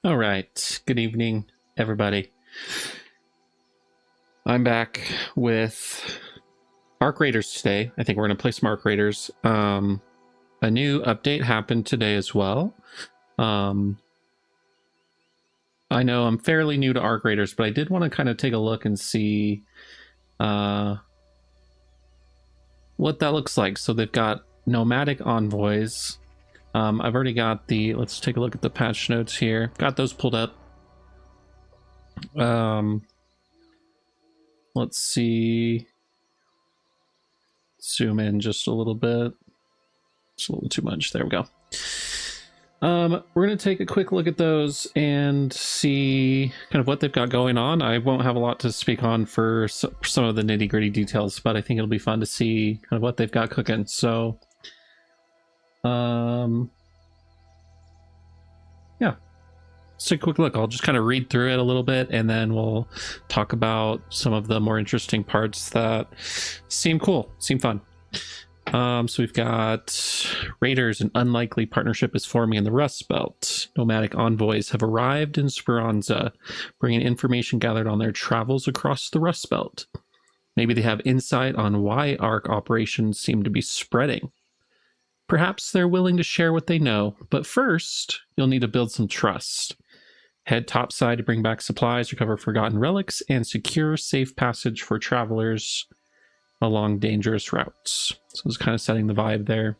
All right. Good evening, everybody. I'm back with Arc Raiders today. I think we're going to play some Arc Raiders. A new update happened today as well. I know I'm fairly new to Arc Raiders, but I did want to kind of take a look and see what that looks like. So they've got nomadic envoys. I've already got let's take a look at the patch notes here. Got those pulled up. Let's see. Zoom in just a little bit. It's a little too much. There we go. We're going to take a quick look at those and see kind of what they've got going on. I won't have a lot to speak on for some of the nitty-gritty details, but I think it'll be fun to see kind of what they've got cooking. So, yeah. Let's take a quick look. I'll just kind of read through it a little bit, and then we'll talk about some of the more interesting parts that seem cool, seem fun. So we've got Raiders. An unlikely partnership is forming in the Rust Belt. Nomadic envoys have arrived in Speranza, bringing information gathered on their travels across the Rust Belt. Maybe they have insight on why ARC operations seem to be spreading. Perhaps they're willing to share what they know, but first, you'll need to build some trust. Head topside to bring back supplies, recover forgotten relics, and secure safe passage for travelers along dangerous routes. So it's kind of setting the vibe there.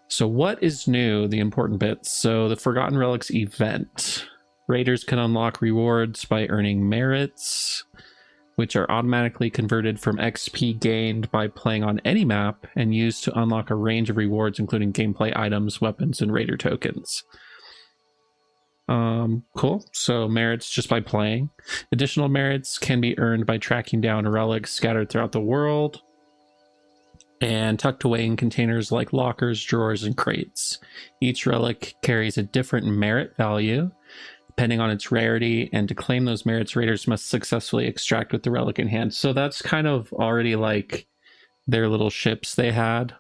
So what is new? The important bits. So the Forgotten Relics event. Raiders can unlock rewards by earning merits, which are automatically converted from XP gained by playing on any map and used to unlock a range of rewards, including gameplay items, weapons, and Raider tokens. Cool. So merits just by playing. Additional merits can be earned by tracking down relics scattered throughout the world and tucked away in containers like lockers, drawers, and crates. Each relic carries a different merit value depending on its rarity, and to claim those merits, raiders must successfully extract with the relic in hand. So that's kind of already like their little ships they had.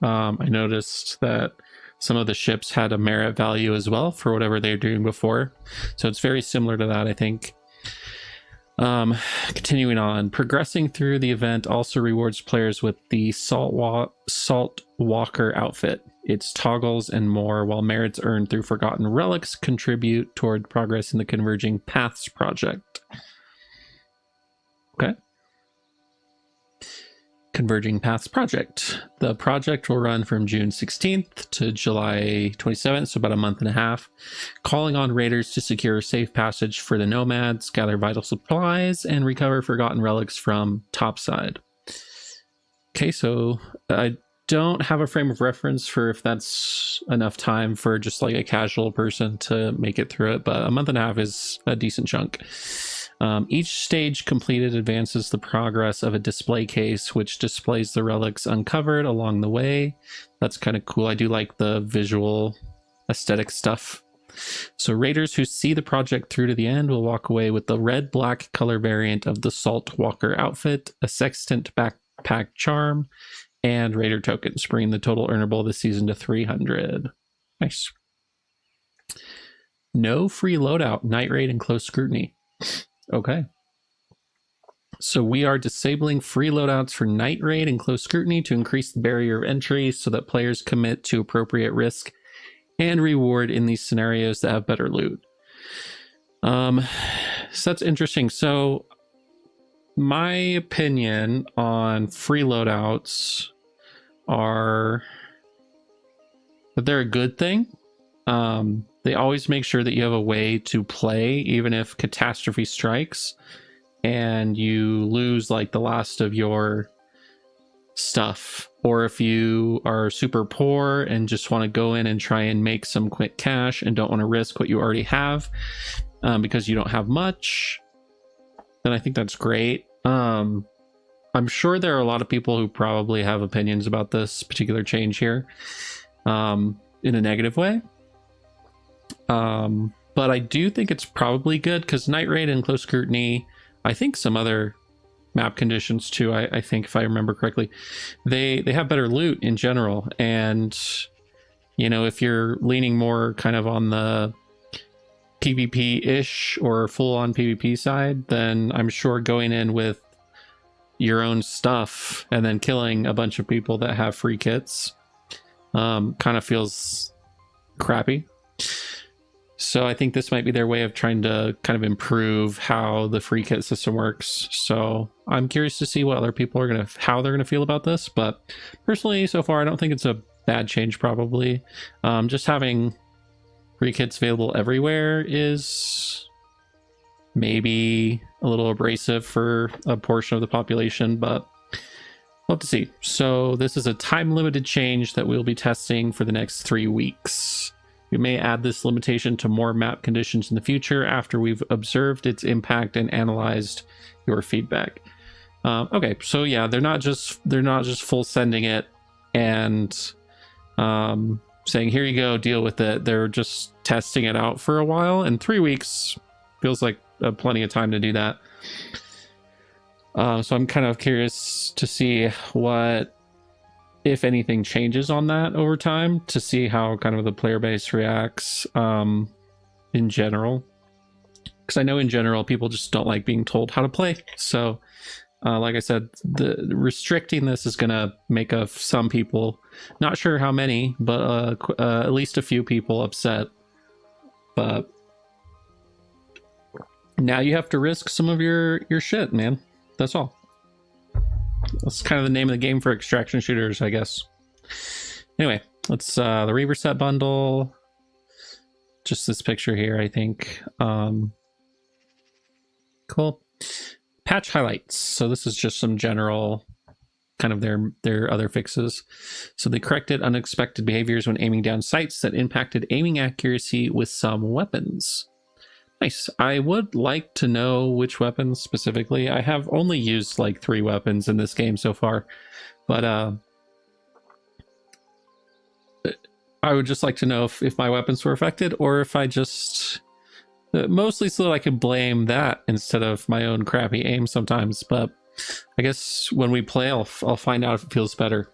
I noticed that some of the ships had a merit value as well for whatever they were doing before. So it's very similar to that, I think. Continuing on, progressing through the event also rewards players with the Salt Walker outfit, its toggles, and more, while merits earned through Forgotten Relics contribute toward progress in the Converging Paths project. Okay. Converging Paths project. The project will run from June 16th to July 27th, so about a month and a half, calling on raiders to secure safe passage for the nomads, gather vital supplies, and recover forgotten relics from topside. Okay, so I don't have a frame of reference for if that's enough time for just like a casual person to make it through it, but a month and a half is a decent chunk. Each stage completed advances the progress of a display case, which displays the relics uncovered along the way. That's kind of cool. I do like the visual aesthetic stuff. So raiders who see the project through to the end will walk away with the red-black color variant of the Salt Walker outfit, a sextant backpack charm, and raider tokens, bringing the total earnable this season to 300. Nice. No free loadout, night raid, and close scrutiny. Okay. So we are disabling free loadouts for night raid and close scrutiny to increase the barrier of entry so that players commit to appropriate risk and reward in these scenarios that have better loot. So that's interesting. So my opinion on free loadouts are that they're a good thing. They always make sure that you have a way to play, even if catastrophe strikes and you lose like the last of your stuff, or if you are super poor and just want to go in and try and make some quick cash and don't want to risk what you already have because you don't have much, then I think that's great. I'm sure there are a lot of people who probably have opinions about this particular change here in a negative way. But I do think it's probably good because night raid and close scrutiny, I think some other map conditions too, I think if I remember correctly, they have better loot in general. And you know, if you're leaning more kind of on the PvP-ish or full-on PvP side, then I'm sure going in with your own stuff and then killing a bunch of people that have free kits kind of feels crappy. So I think this might be their way of trying to kind of improve how the free kit system works. So I'm curious to see what other people are how they're gonna feel about this. But personally, so far, I don't think it's a bad change. Probably, just having free kits available everywhere is maybe a little abrasive for a portion of the population, but we'll have to see. So this is a time-limited change that we'll be testing for the next 3 weeks. We may add this limitation to more map conditions in the future after we've observed its impact and analyzed your feedback. Okay, so yeah, they're not just full sending it and saying, here you go, deal with it. They're just testing it out for a while, and 3 weeks feels like plenty of time to do that. So I'm kind of curious to see what, if anything, changes on that over time, to see how kind of the player base reacts in general. Because I know in general people just don't like being told how to play. So like I said, the restricting this is going to make some people, not sure how many, but at least a few people upset. But now you have to risk some of your shit, man. That's all. That's kind of the name of the game for extraction shooters, I guess. Anyway, let's the Reaver set bundle. Just this picture here, I think. Cool. Patch highlights. So this is just some general kind of their other fixes. So they corrected unexpected behaviors when aiming down sights that impacted aiming accuracy with some weapons. Nice. I would like to know which weapons specifically. I have only used like 3 weapons in this game so far, but I would just like to know if my weapons were affected, or if I just mostly so that I can blame that instead of my own crappy aim sometimes. But I guess when we play, I'll find out if it feels better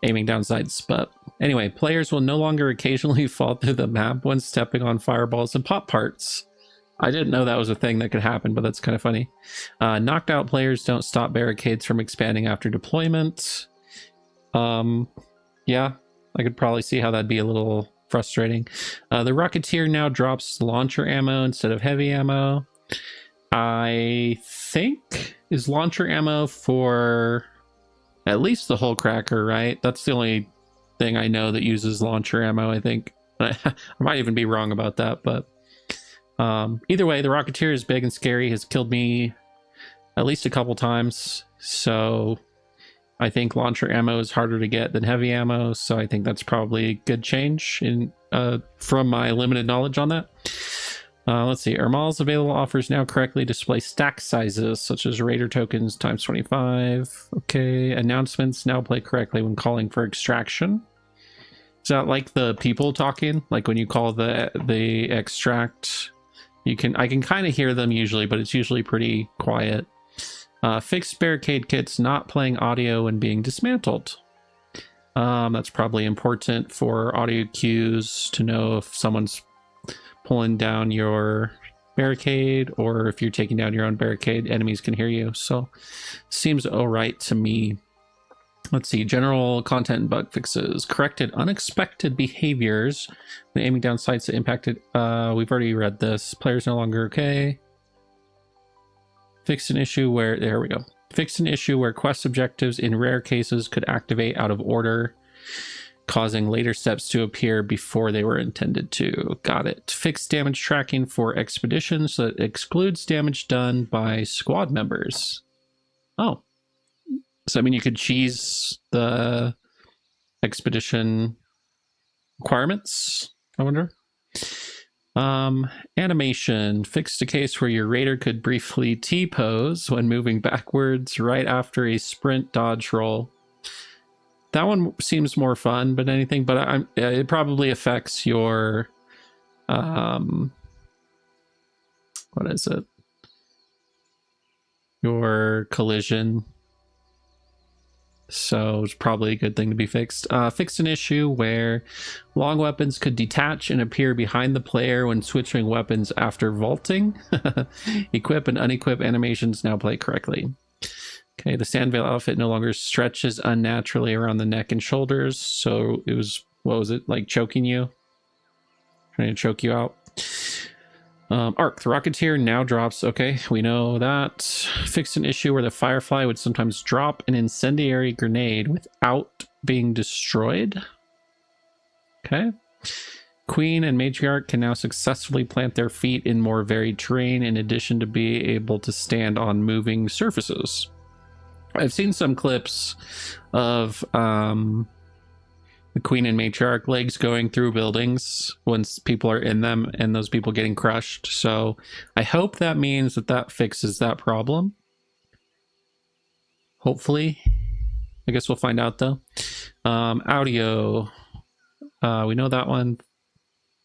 aiming down sights. But anyway, players will no longer occasionally fall through the map when stepping on fireballs and pop parts. I didn't know that was a thing that could happen, but that's kind of funny. Knocked out players don't stop barricades from expanding after deployment. Yeah, I could probably see how that'd be a little frustrating. The Rocketeer now drops launcher ammo instead of heavy ammo. I think is launcher ammo for at least the Hull Cracker, right? That's the only thing I know that uses launcher ammo, I think. I might even be wrong about that, but either way, the Rocketeer is big and scary, has killed me at least a couple times, so I think launcher ammo is harder to get than heavy ammo, so I think that's probably a good change in from my limited knowledge on that. Let's see. Ermal's available offers now correctly display stack sizes, such as Raider tokens times 25. Okay. Announcements now play correctly when calling for extraction. Is that like the people talking? Like when you call the extract, I can kind of hear them usually, but it's usually pretty quiet. Fixed barricade kits not playing audio when being dismantled. That's probably important for audio cues to know if someone's pulling down your barricade, or if you're taking down your own barricade, enemies can hear you. So seems all right to me. Let's see. General content and bug fixes. Corrected unexpected behaviors when aiming down sights that impacted. We've already read this. Players no longer okay. Fixed an issue where, there we go. Fixed an issue where quest objectives in rare cases could activate out of order, causing later steps to appear before they were intended to. Got it. Fixed damage tracking for expeditions that excludes damage done by squad members. Oh. So, I mean, you could cheese the expedition requirements, I wonder. Animation. Fixed a case where your raider could briefly T-pose when moving backwards right after a sprint dodge roll. That one seems more fun, but it probably affects your, what is it? Your collision So it's probably a good thing to be fixed. Fixed an issue where long weapons could detach and appear behind the player when switching weapons after vaulting. Equip and unequip animations now play correctly. Okay, the Sandvale outfit no longer stretches unnaturally around the neck and shoulders. So it was, what was it, like choking you? Trying to choke you out. Arc, the Rocketeer now drops. Okay, we know that. Fixed an issue where the Firefly would sometimes drop an incendiary grenade without being destroyed. Okay. Queen and Matriarch can now successfully plant their feet in more varied terrain in addition to being able to stand on moving surfaces. I've seen some clips of the Queen and Matriarch legs going through buildings once people are in them and those people getting crushed. So I hope that means that that fixes that problem. Hopefully. I guess we'll find out though. Audio. We know that one.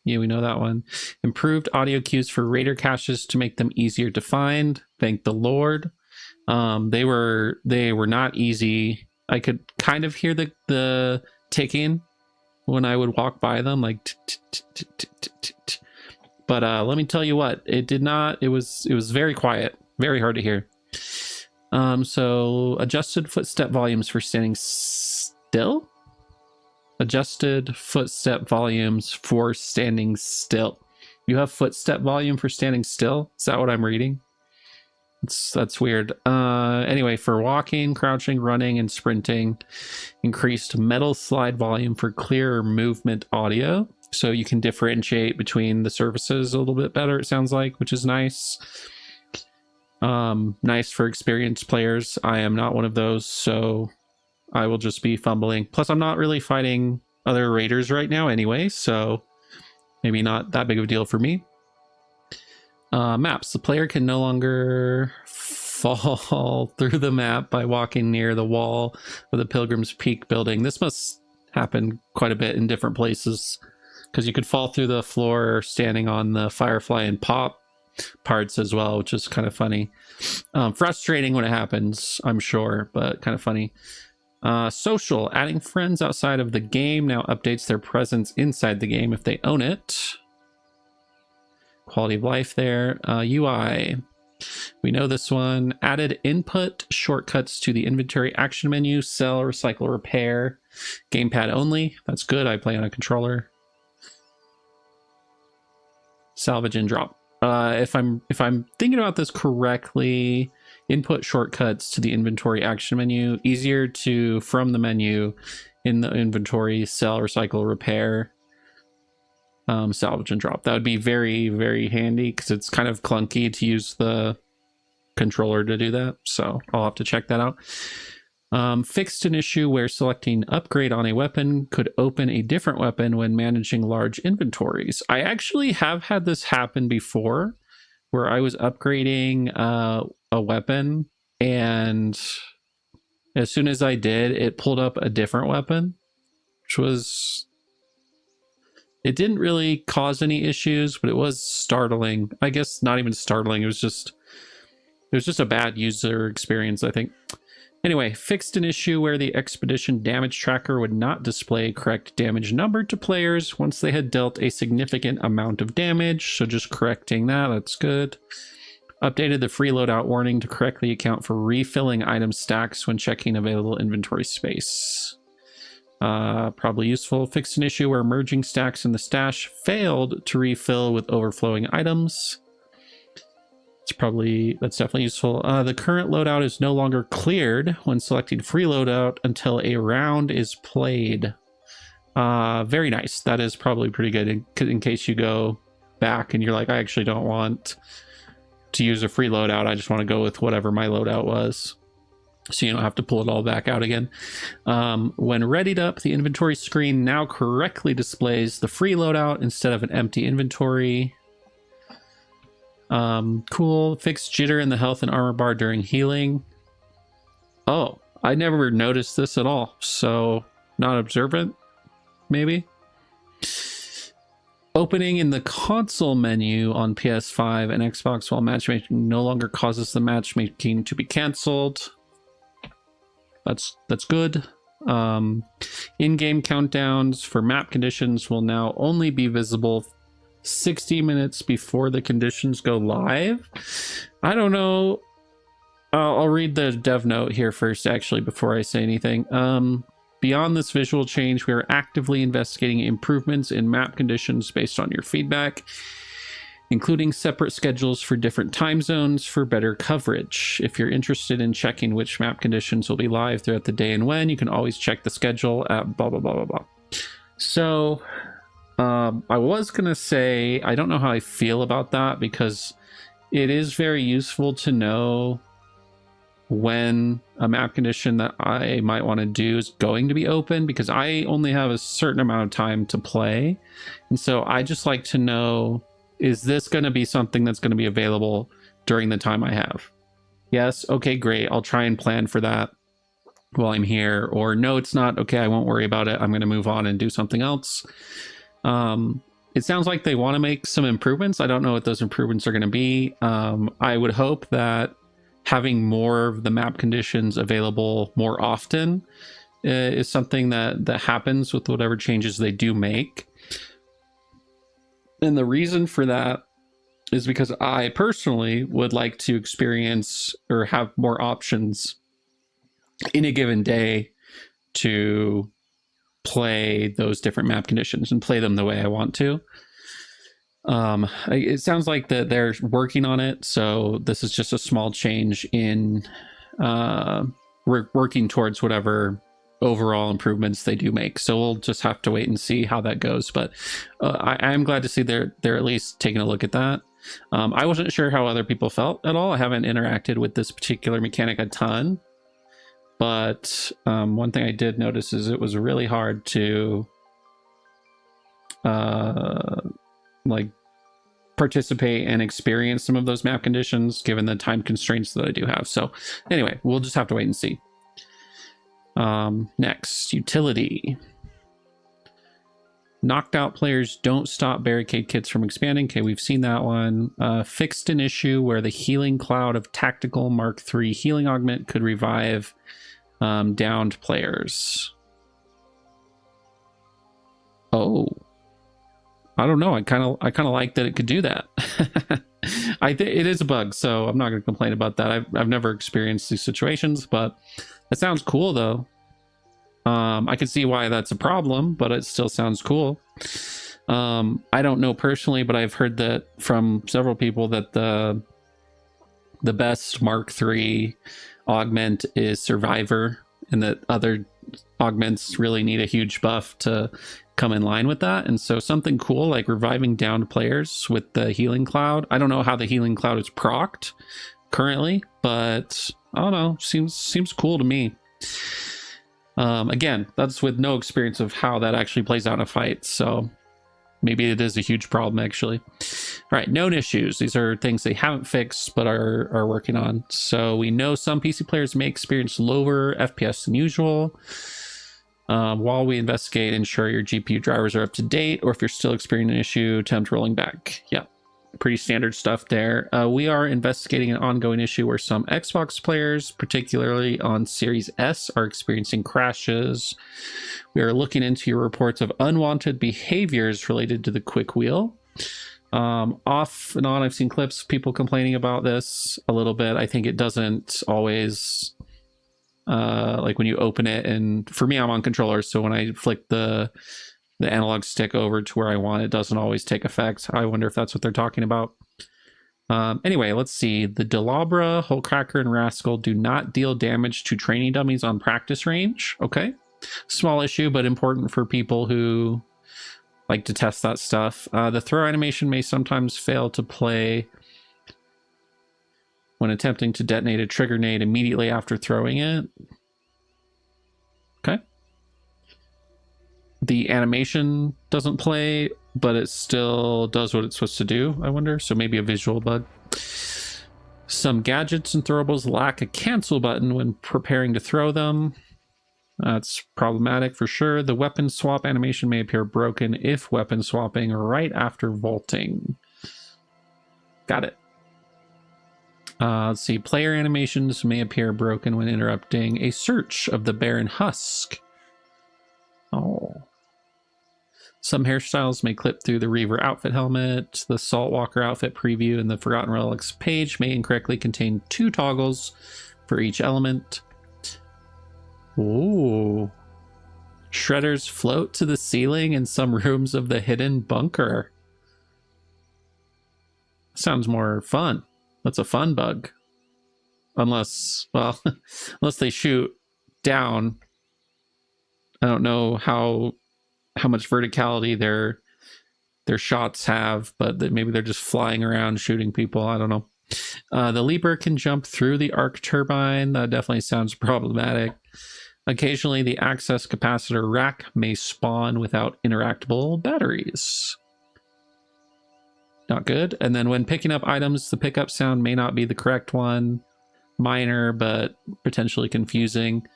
Yeah, we know that one. Improved audio cues for raider caches to make them easier to find. Thank the Lord. They were not easy. I could kind of hear the ticking when I would walk by them, like but let me tell you what, it did not. It was very quiet, very hard to hear. So adjusted footstep volumes for standing still. Adjusted footstep volumes for standing still. You have footstep volume for standing still? Is that what I'm reading? That's weird. Anyway, for walking, crouching, running, and sprinting, increased metal slide volume for clearer movement audio. So you can differentiate between the surfaces a little bit better, it sounds like, which is nice. Nice for experienced players. I am not one of those, so I will just be fumbling. Plus, I'm not really fighting other raiders right now anyway, so maybe not that big of a deal for me. Maps. The player can no longer fall through the map by walking near the wall of the Pilgrim's Peak building. This must happen quite a bit in different places, because you could fall through the floor standing on the Firefly and Pop parts as well, which is kind of funny. Frustrating when it happens, I'm sure, but kind of funny. Social. Adding friends outside of the game now updates their presence inside the game if they own it. Quality of life there. UI. We know this one. Added input shortcuts to the inventory action menu. Sell, recycle, repair. Gamepad only. That's good. I play on a controller. Salvage and drop. If I'm thinking about this correctly, input shortcuts to the inventory action menu. Easier to, from the menu in the inventory, sell, recycle, repair. Salvage and drop. That would be very, very handy because it's kind of clunky to use the controller to do that. So I'll have to check that out. Fixed an issue where selecting upgrade on a weapon could open a different weapon when managing large inventories. I actually have had this happen before where I was upgrading a weapon, and as soon as I did, it pulled up a different weapon, which was... It didn't really cause any issues, but it was startling. I guess not even startling. It was just a bad user experience, I think. Anyway, fixed an issue where the expedition damage tracker would not display correct damage number to players once they had dealt a significant amount of damage. So just correcting that, that's good. Updated the free loadout warning to correctly account for refilling item stacks when checking available inventory space. Probably useful. Fixed an issue where merging stacks in the stash failed to refill with overflowing items. That's definitely useful. The current loadout is no longer cleared when selecting free loadout until a round is played. Very nice. That is probably pretty good in case you go back and you're like, I actually don't want to use a free loadout. I just want to go with whatever my loadout was. So you don't have to pull it all back out again. When readied up, the inventory screen now correctly displays the free loadout instead of an empty inventory. Cool. Fixed jitter in the health and armor bar during healing. Oh, I never noticed this at all. So not observant, maybe. Opening in the console menu on PS5 and Xbox while matchmaking no longer causes the matchmaking to be canceled. that's good. In-game countdowns for map conditions will now only be visible 60 minutes before the conditions go live. I don't know. I'll read the dev note here first, actually, before I say anything. Beyond this visual change, we are actively investigating improvements in map conditions based on your feedback, including separate schedules for different time zones for better coverage. If you're interested in checking which map conditions will be live throughout the day and when, you can always check the schedule at blah, blah, blah, blah, blah. So, I was going to say, I don't know how I feel about that, because it is very useful to know when a map condition that I might want to do is going to be open, because I only have a certain amount of time to play. And so I just like to know, is this going to be something that's going to be available during the time I have? Yes, okay, great. I'll try and plan for that while I'm here. Or no, it's not. Okay, I won't worry about it. I'm going to move on and do something else. It sounds like they want to make some improvements. I don't know what those improvements are going to be. I would hope that having more of the map conditions available more often is something that happens with whatever changes they do make. And the reason for that is because I personally would like to experience or have more options in a given day to play those different map conditions and play them the way I want to. It sounds like that they're working on it, so this is just a small change in working towards whatever overall improvements they do make. So we'll just have to wait and see how that goes. But I am glad to see they're at least taking a look at that. I wasn't sure how other people felt at all. I haven't interacted with this particular mechanic a ton, but one thing I did notice is it was really hard to like participate and experience some of those map conditions given the time constraints that I do have. So anyway, we'll just have to wait and see. Next, utility. Knocked out players don't stop barricade kits from expanding. Okay, we've seen that one. Fixed an issue where the healing cloud of tactical Mark III healing augment could revive downed players. Oh, I don't know. I kind of like that it could do that. I think it is a bug, so I'm not going to complain about that. I've never experienced these situations, but it sounds cool though. I can see why that's a problem, but it still sounds cool. I don't know personally, but I've heard that from several people that the best Mark III augment is Survivor, and that other augments really need a huge buff to come in line with that. And so something cool like reviving downed players with the healing cloud. I don't know how the healing cloud is procced currently, but I don't know, seems cool to me. Again, that's with no experience of how that actually plays out in a fight, so maybe it is a huge problem actually. All right, known issues. These are things they haven't fixed but are working on. So we know some PC players may experience lower FPS than usual. While we investigate, ensure your GPU drivers are up to date, or if you're still experiencing an issue, attempt rolling back. Yeah, pretty standard stuff there. We are investigating an ongoing issue where some Xbox players, particularly on Series S, are experiencing crashes. We are looking into your reports of unwanted behaviors related to the quick wheel. Off and on, I've seen clips of people complaining about this a little bit. I think it doesn't always... like when you open it, and for me, I'm on controller, so when I flick the analog stick over to where I want, it doesn't always take effect. I wonder if that's what they're talking about. Anyway, let's see. The Delabra, Hullcracker, and Rascal do not deal damage to training dummies on practice range. Okay. Small issue, but important for people who like to test that stuff. The throw animation may sometimes fail to play when attempting to detonate a trigger nade immediately after throwing it. Okay. The animation doesn't play, but it still does what it's supposed to do, I wonder. So maybe a visual bug. Some gadgets and throwables lack a cancel button when preparing to throw them. That's problematic for sure. The weapon swap animation may appear broken if weapon swapping right after vaulting. Got it. Let's see. Player animations may appear broken when interrupting a search of the barren husk. Oh. Some hairstyles may clip through the Reaver outfit helmet. The Saltwalker outfit preview and the Forgotten Relics page may incorrectly contain 2 toggles for each element. Ooh. Shredders float to the ceiling in some rooms of the hidden bunker. Sounds more fun. That's a fun bug. Unless, well, unless they shoot down. I don't know how much verticality their shots have, but maybe they're just flying around shooting people. I don't know. The Leaper can jump through the arc turbine. That definitely sounds problematic. Occasionally, the access capacitor rack may spawn without interactable batteries. Not good. And then when picking up items, the pickup sound may not be the correct one. Minor, but potentially confusing.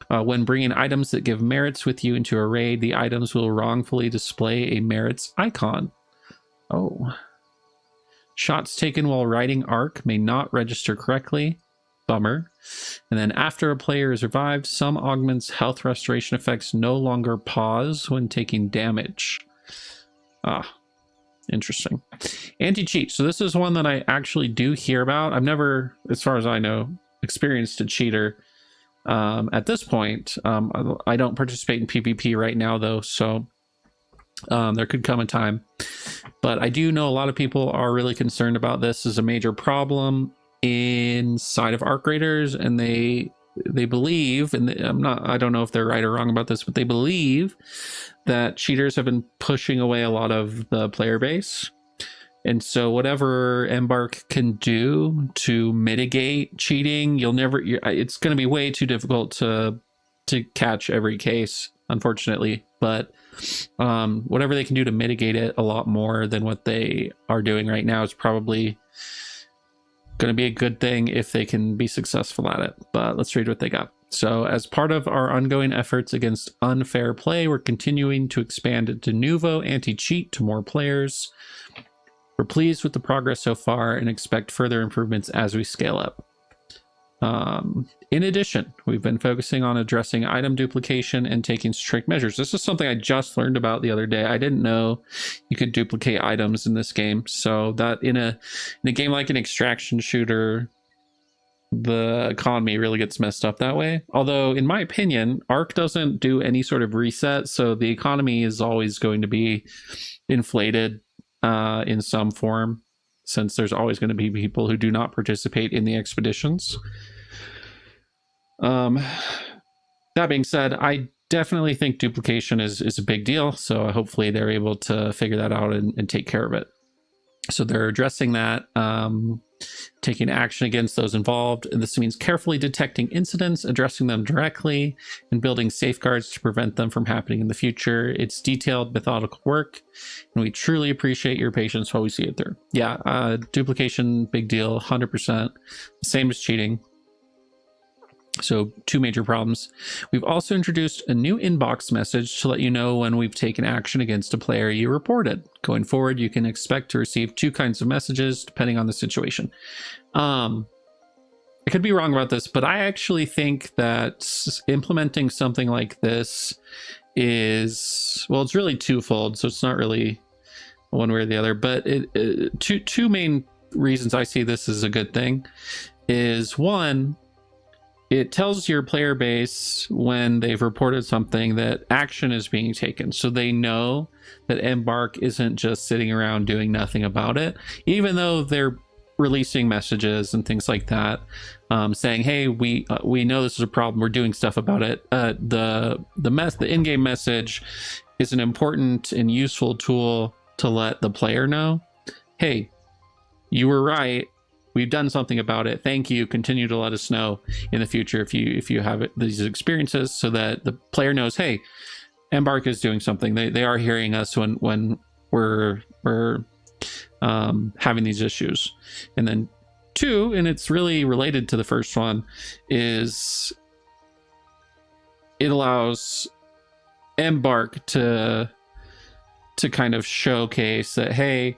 When bringing items that give merits with you into a raid, the items will wrongfully display a merits icon. Oh. Shots taken while riding arc may not register correctly. Bummer. And then after a player is revived, some augments health restoration effects no longer pause when taking damage. Ah, interesting. Anti-cheat. So this is one that I actually do hear about. I've never, as far as I know, experienced a cheater. At this point, I don't participate in PvP right now, though, so there could come a time. But I do know a lot of people are really concerned about this as a major problem inside of Arc Raiders, and they believe, and I don't know if they're right or wrong about this, but they believe that cheaters have been pushing away a lot of the player base. And so whatever Embark can do to mitigate cheating, it's going to be way too difficult to catch every case, unfortunately. But whatever they can do to mitigate it a lot more than what they are doing right now is probably going to be a good thing if they can be successful at it. But let's read what they got. So as part of our ongoing efforts against unfair play, we're continuing to expand de novo anti-cheat to more players. We're pleased with the progress so far and expect further improvements as we scale up. In addition, we've been focusing on addressing item duplication and taking strict measures. This is something I just learned about the other day. I didn't know you could duplicate items in this game. So that in a game like an extraction shooter, the economy really gets messed up that way. Although, in my opinion, Arc doesn't do any sort of reset, so the economy is always going to be inflated in some form, since there's always going to be people who do not participate in the expeditions. That being said, I definitely think duplication is a big deal, so hopefully they're able to figure that out and take care of it. So they're addressing that, taking action against those involved. This means carefully detecting incidents, addressing them directly, and building safeguards to prevent them from happening in the future. It's detailed, methodical work, and we truly appreciate your patience while we see it through. Yeah, duplication, big deal, 100%. Same as cheating. So 2 major problems. We've also introduced a new inbox message to let you know when we've taken action against a player you reported. Going forward, you can expect to receive 2 kinds of messages depending on the situation. I could be wrong about this, but I actually think that implementing something like this is, well, it's really twofold, so it's not really one way or the other, but two main reasons I see this as a good thing is, one, it tells your player base when they've reported something that action is being taken. So they know that Embark isn't just sitting around doing nothing about it, even though they're releasing messages and things like that, saying, hey, we know this is a problem, we're doing stuff about it. The in-game message is an important and useful tool to let the player know, hey, you were right, we've done something about it, thank you, continue to let us know in the future if you have these experiences, so that the player knows, hey, Embark is doing something, they are hearing us when we're having these issues. And then 2, and it's really related to the first one, is it allows Embark to kind of showcase that, hey,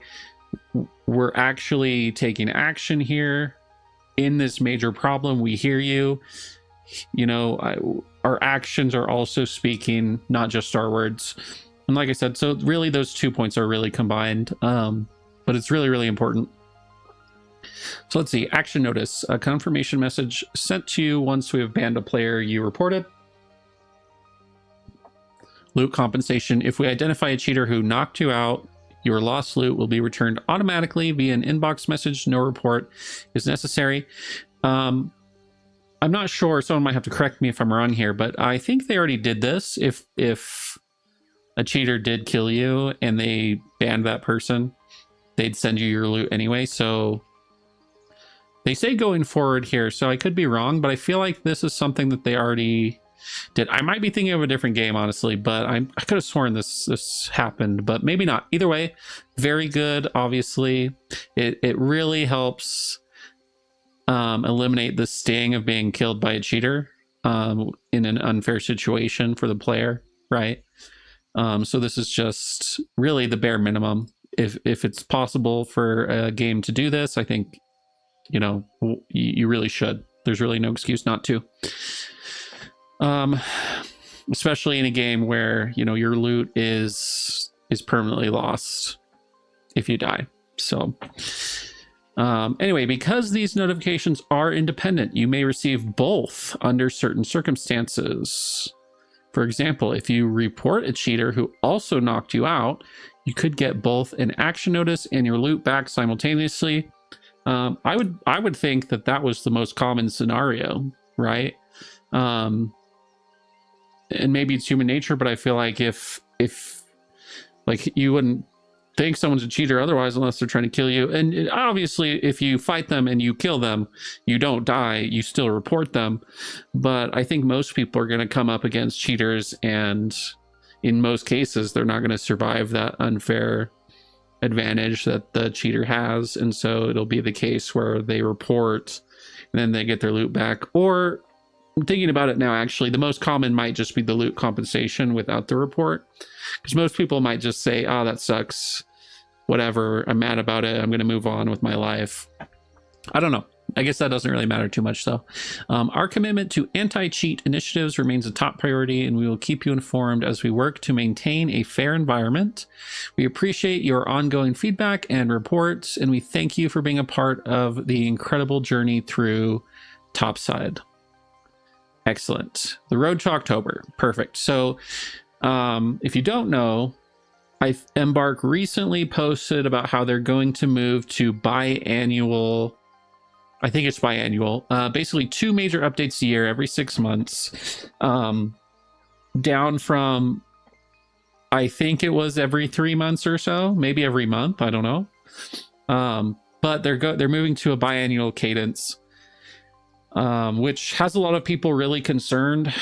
we're actually taking action here. in this major problem. We hear you. You know, our actions are also speaking, not just our words. And like I said, so really those 2 points are really combined, but it's really, really important. So let's see, action notice, a confirmation message sent to you once we have banned a player you reported. Loot compensation, if we identify a cheater who knocked you out, your lost loot will be returned automatically via an inbox message. No report is necessary. I'm not sure, someone might have to correct me if I'm wrong here, but I think they already did this. If a cheater did kill you and they banned that person, they'd send you your loot anyway. So they say going forward here, so I could be wrong, but I feel like this is something that they already did. I might be thinking of a different game, honestly, but I could have sworn this happened, but maybe not. Either way, very good. Obviously, it really helps eliminate the sting of being killed by a cheater in an unfair situation for the player, right? So this is just really the bare minimum. If it's possible for a game to do this, I think, you know, you really should. There's really no excuse not to. Especially in a game where, you know, your loot is permanently lost if you die. So anyway, because these notifications are independent, you may receive both under certain circumstances. For example, if you report a cheater who also knocked you out, you could get both an action notice and your loot back simultaneously. I would think that was the most common scenario, right? And maybe it's human nature, but I feel like if like you wouldn't think someone's a cheater otherwise unless they're trying to kill you. And obviously if you fight them and you kill them, you don't die, you still report them. But I think most people are going to come up against cheaters, and in most cases they're not going to survive that unfair advantage that the cheater has, and so it'll be the case where they report and then they get their loot back. Or I'm thinking about it now, actually, the most common might just be the loot compensation without the report, because most people might just say, oh, that sucks, whatever, I'm mad about it, I'm going to move on with my life. I don't know. I guess that doesn't really matter too much, though. Our commitment to anti-cheat initiatives remains a top priority, and we will keep you informed as we work to maintain a fair environment. We appreciate your ongoing feedback and reports, and we thank you for being a part of the incredible journey through Topside. Excellent. The road to October. Perfect. So if you don't know, Embark recently posted about how they're going to move to biannual. I think it's biannual. Basically 2 major updates a year, every 6 months. Down from, I think it was every 3 months or so, maybe every month. I don't know. But they're moving to a biannual cadence, which has a lot of people really concerned.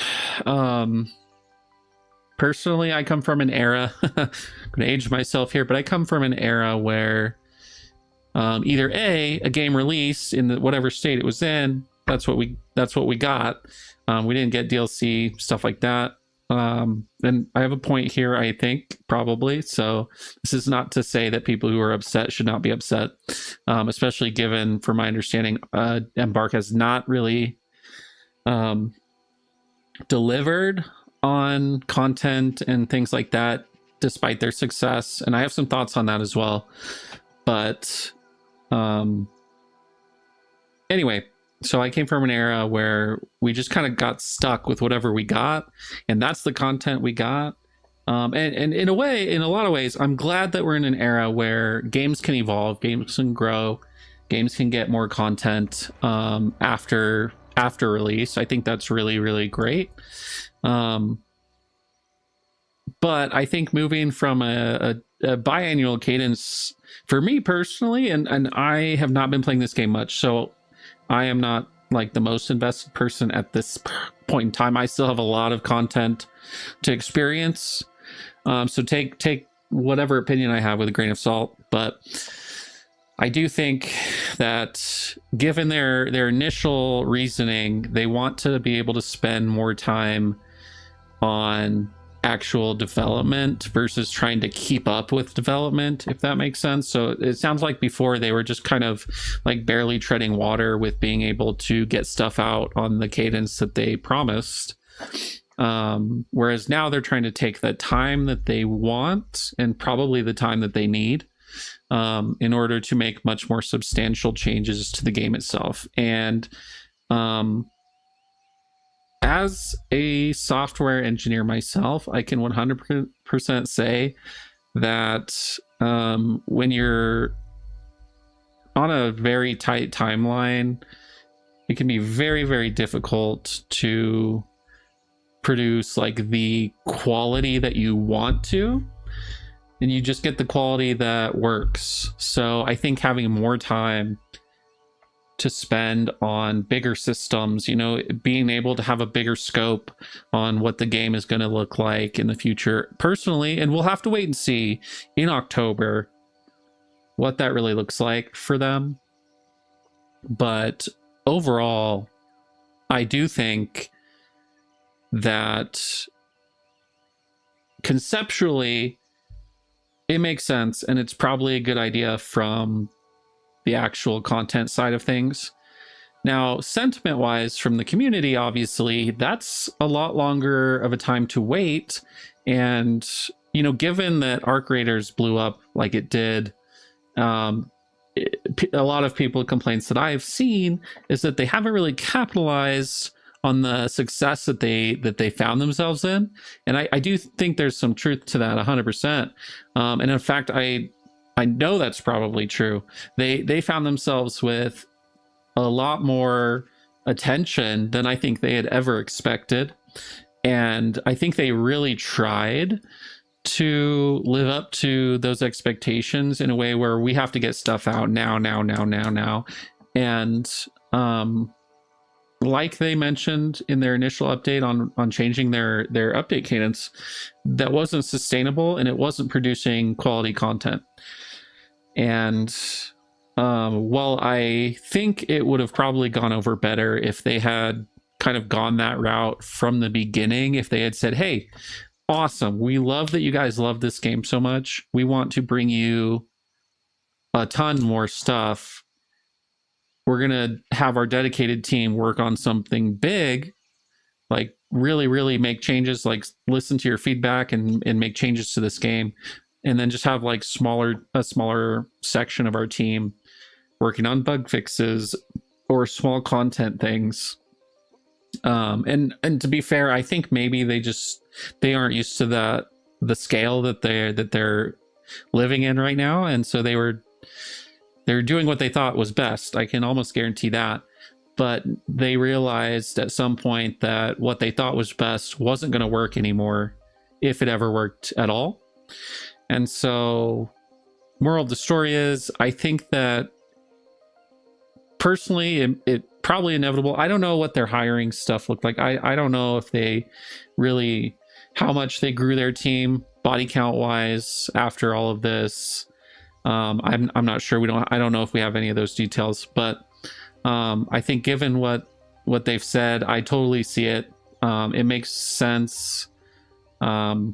Personally, I come from an era. I'm going to age myself here, but I come from an era where either a game release in whatever state it was in, that's what we got. We didn't get DLC, stuff like that. And I have a point here, I think, probably. So this is not to say that people who are upset should not be upset, especially given, from my understanding, Embark has not really delivered on content and things like that, despite their success. And I have some thoughts on that as well. But anyway, so I came from an era where we just kind of got stuck with whatever we got, and that's the content we got. And in a way, in a lot of ways, I'm glad that we're in an era where games can evolve, games can grow, games can get more content after release. I think that's really, really great. But I think moving from a biannual cadence, for me personally, and I have not been playing this game much, so I am not like the most invested person at this point in time. I still have a lot of content to experience, so take whatever opinion I have with a grain of salt. But I do think that given their initial reasoning, they want to be able to spend more time on actual development versus trying to keep up with development, if that makes sense. So it sounds like before they were just kind of like barely treading water with being able to get stuff out on the cadence that they promised. Whereas now they're trying to take the time that they want and probably the time that they need in order to make much more substantial changes to the game itself. And as a software engineer myself, I can 100% say that when you're on a very tight timeline, it can be very, very difficult to produce like the quality that you want to, and you just get the quality that works. So I think having more time to spend on bigger systems, you know, being able to have a bigger scope on what the game is going to look like in the future personally, and we'll have to wait and see in October what that really looks like for them. But overall, I do think that conceptually it makes sense, and it's probably a good idea from the actual content side of things. Now, sentiment wise from the community, obviously that's a lot longer of a time to wait. And, you know, given that Arc Raiders blew up like it did, a lot of people complaints that I've seen is that they haven't really capitalized on the success that they found themselves in. And I do think there's some truth to that 100%. And in fact, I know that's probably true. They found themselves with a lot more attention than I think they had ever expected. And I think they really tried to live up to those expectations in a way where we have to get stuff out now. And like they mentioned in their initial update on changing their update cadence, that wasn't sustainable and it wasn't producing quality content. And while I think it would have probably gone over better if they had kind of gone that route from the beginning, if they had said, hey, awesome, we love that you guys love this game so much, we want to bring you a ton more stuff, we're gonna have our dedicated team work on something big, like really make changes, like listen to your feedback and make changes to this game, and then just have like a smaller section of our team working on bug fixes or small content things. And to be fair, I think maybe they aren't used to the scale that they're living in right now, and so they're doing what they thought was best. I can almost guarantee that. But they realized at some point that what they thought was best wasn't going to work anymore, if it ever worked at all. And so, moral of the story is, I think that personally, it probably inevitable. I don't know what their hiring stuff looked like. I don't know if they really, how much they grew their team body count wise after all of this. I'm not sure. I don't know if we have any of those details, but I think given what they've said, I totally see it. It makes sense to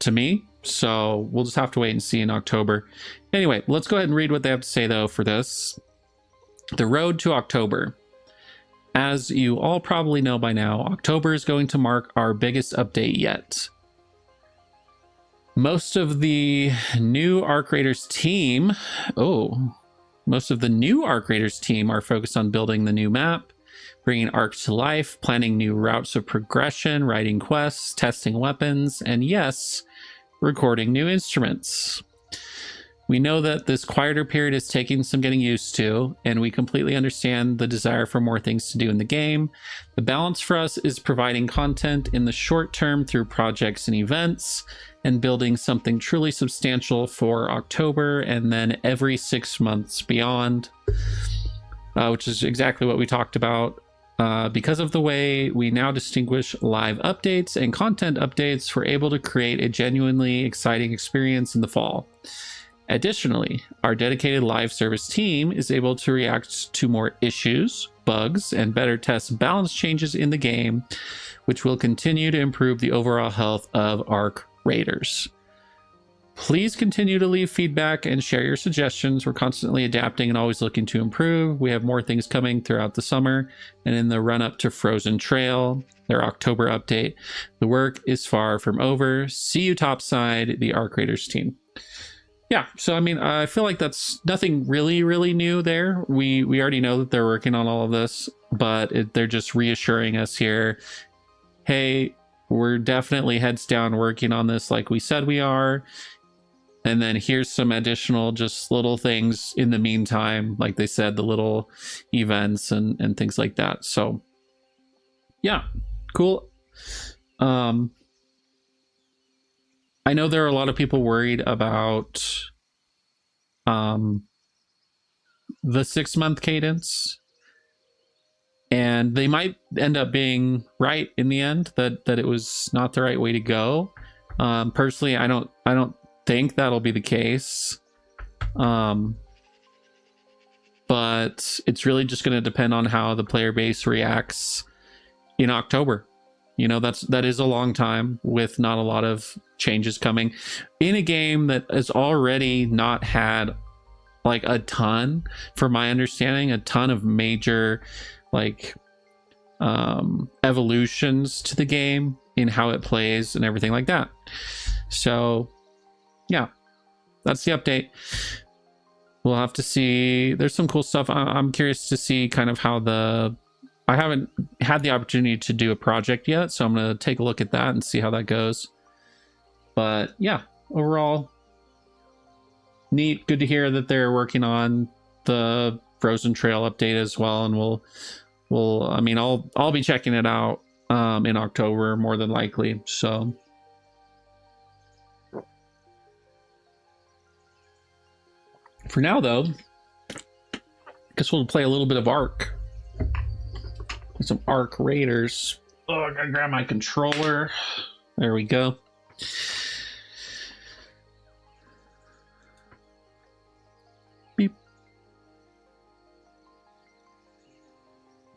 me. So we'll just have to wait and see in October. Anyway, let's go ahead and read what they have to say though for this. The road to October. As you all probably know by now, October is going to mark our biggest update yet. Most of the new Arc Raiders team are focused on building the new map, bringing Arc to life, planning new routes of progression, writing quests, testing weapons, and yes, recording new instruments. We know that this quieter period is taking some getting used to, and we completely understand the desire for more things to do in the game. The balance for us is providing content in the short term through projects and events, and building something truly substantial for October and then every 6 months beyond, which is exactly what we talked about. Because of the way we now distinguish live updates and content updates, we're able to create a genuinely exciting experience in the fall. Additionally, our dedicated live service team is able to react to more issues, bugs, and better test balance changes in the game, which will continue to improve the overall health of ARC Raiders. Please continue to leave feedback and share your suggestions. We're constantly adapting and always looking to improve. We have more things coming throughout the summer and in the run-up to Frozen Trail, their October update. The work is far from over. See you topside, the ARC Raiders team. Yeah, so I mean, I feel like that's nothing really new there. We already know that they're working on all of this, but they're just reassuring us here. Hey, we're definitely heads down working on this like we said we are. And then here's some additional just little things in the meantime, like they said, the little events and things like that. So yeah, cool. I know there are a lot of people worried about the 6-month cadence, and they might end up being right in the end, that it was not the right way to go. Personally, I don't think that'll be the case, but it's really just going to depend on how the player base reacts in October. You know, that is a long time with not a lot of changes coming in a game that has already not had like a ton, from my understanding, a ton of major like evolutions to the game in how it plays and everything like that. So yeah, that's the update. We'll have to see. There's some cool stuff. I'm curious to see kind of how I haven't had the opportunity to do a project yet, so I'm going to take a look at that and see how that goes. But yeah, overall, neat. Good to hear that they're working on the Frozen Trail update as well, and I mean, I'll be checking it out in October more than likely. So for now, though, I guess we'll play a little bit of ARC. Some ARC Raiders. Oh, I gotta grab my controller. There we go. Beep.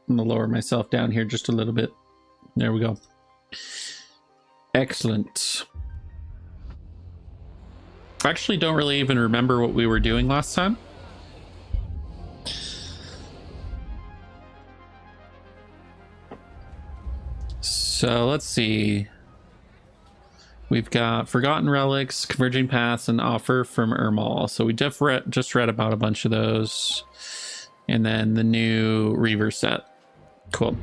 I'm gonna lower myself down here just a little bit. There we go. Excellent. I actually don't really even remember what we were doing last time. So let's see. We've got Forgotten Relics, Converging Paths, and Offer from Ermal. So we just read about a bunch of those. And then the new Reaver set. Cool.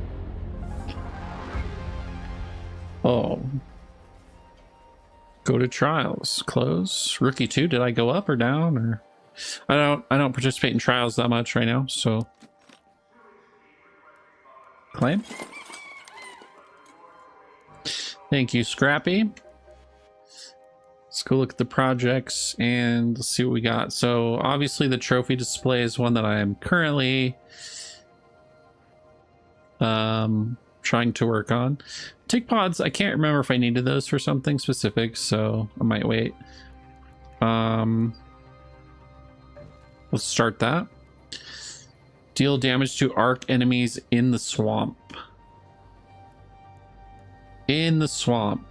Oh. Go to trials. Close. Rookie 2. Did I go up or down? Or I don't participate in trials that much right now, so claim. Thank you, Scrappy. Let's go look at the projects and let's see what we got. So obviously the trophy display is one that I am currently trying to work on. Tick pods, I can't remember if I needed those for something specific, so I might wait. Let's start that. Deal damage to ARC enemies in the swamp. In the swamp.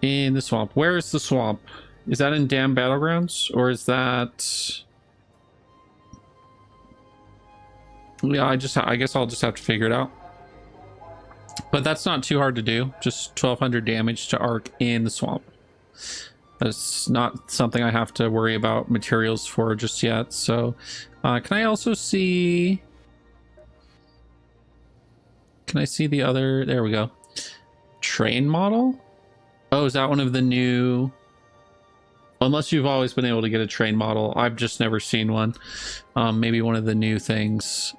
In the swamp. Where is the swamp? Is that in Dam Battlegrounds? Or is that... Yeah, I guess I'll just have to figure it out. But that's not too hard to do. Just 1200 damage to ARC in the swamp. That's not something I have to worry about materials for just yet. So, can I also see... Can I see the other... There we go. Train model? Oh, is that one of the new... Unless you've always been able to get a train model. I've just never seen one. Maybe one of the new things.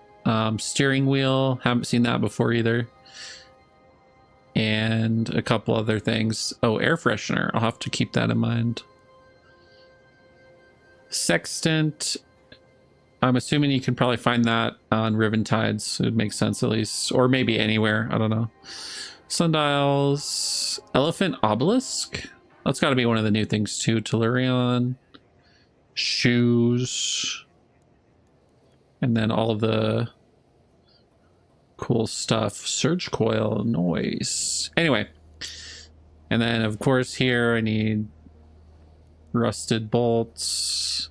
Steering wheel. Haven't seen that before either. And a couple other things. Oh, air freshener. I'll have to keep that in mind. Sextant. I'm assuming you can probably find that on Riven Tides. It would make sense at least. Or maybe anywhere. I don't know. Sundials. Elephant obelisk. That's got to be one of the new things too. Tellurion. shoes, and then all of the cool stuff. Surge coil, noise. Anyway, and then of course here I need rusted bolts,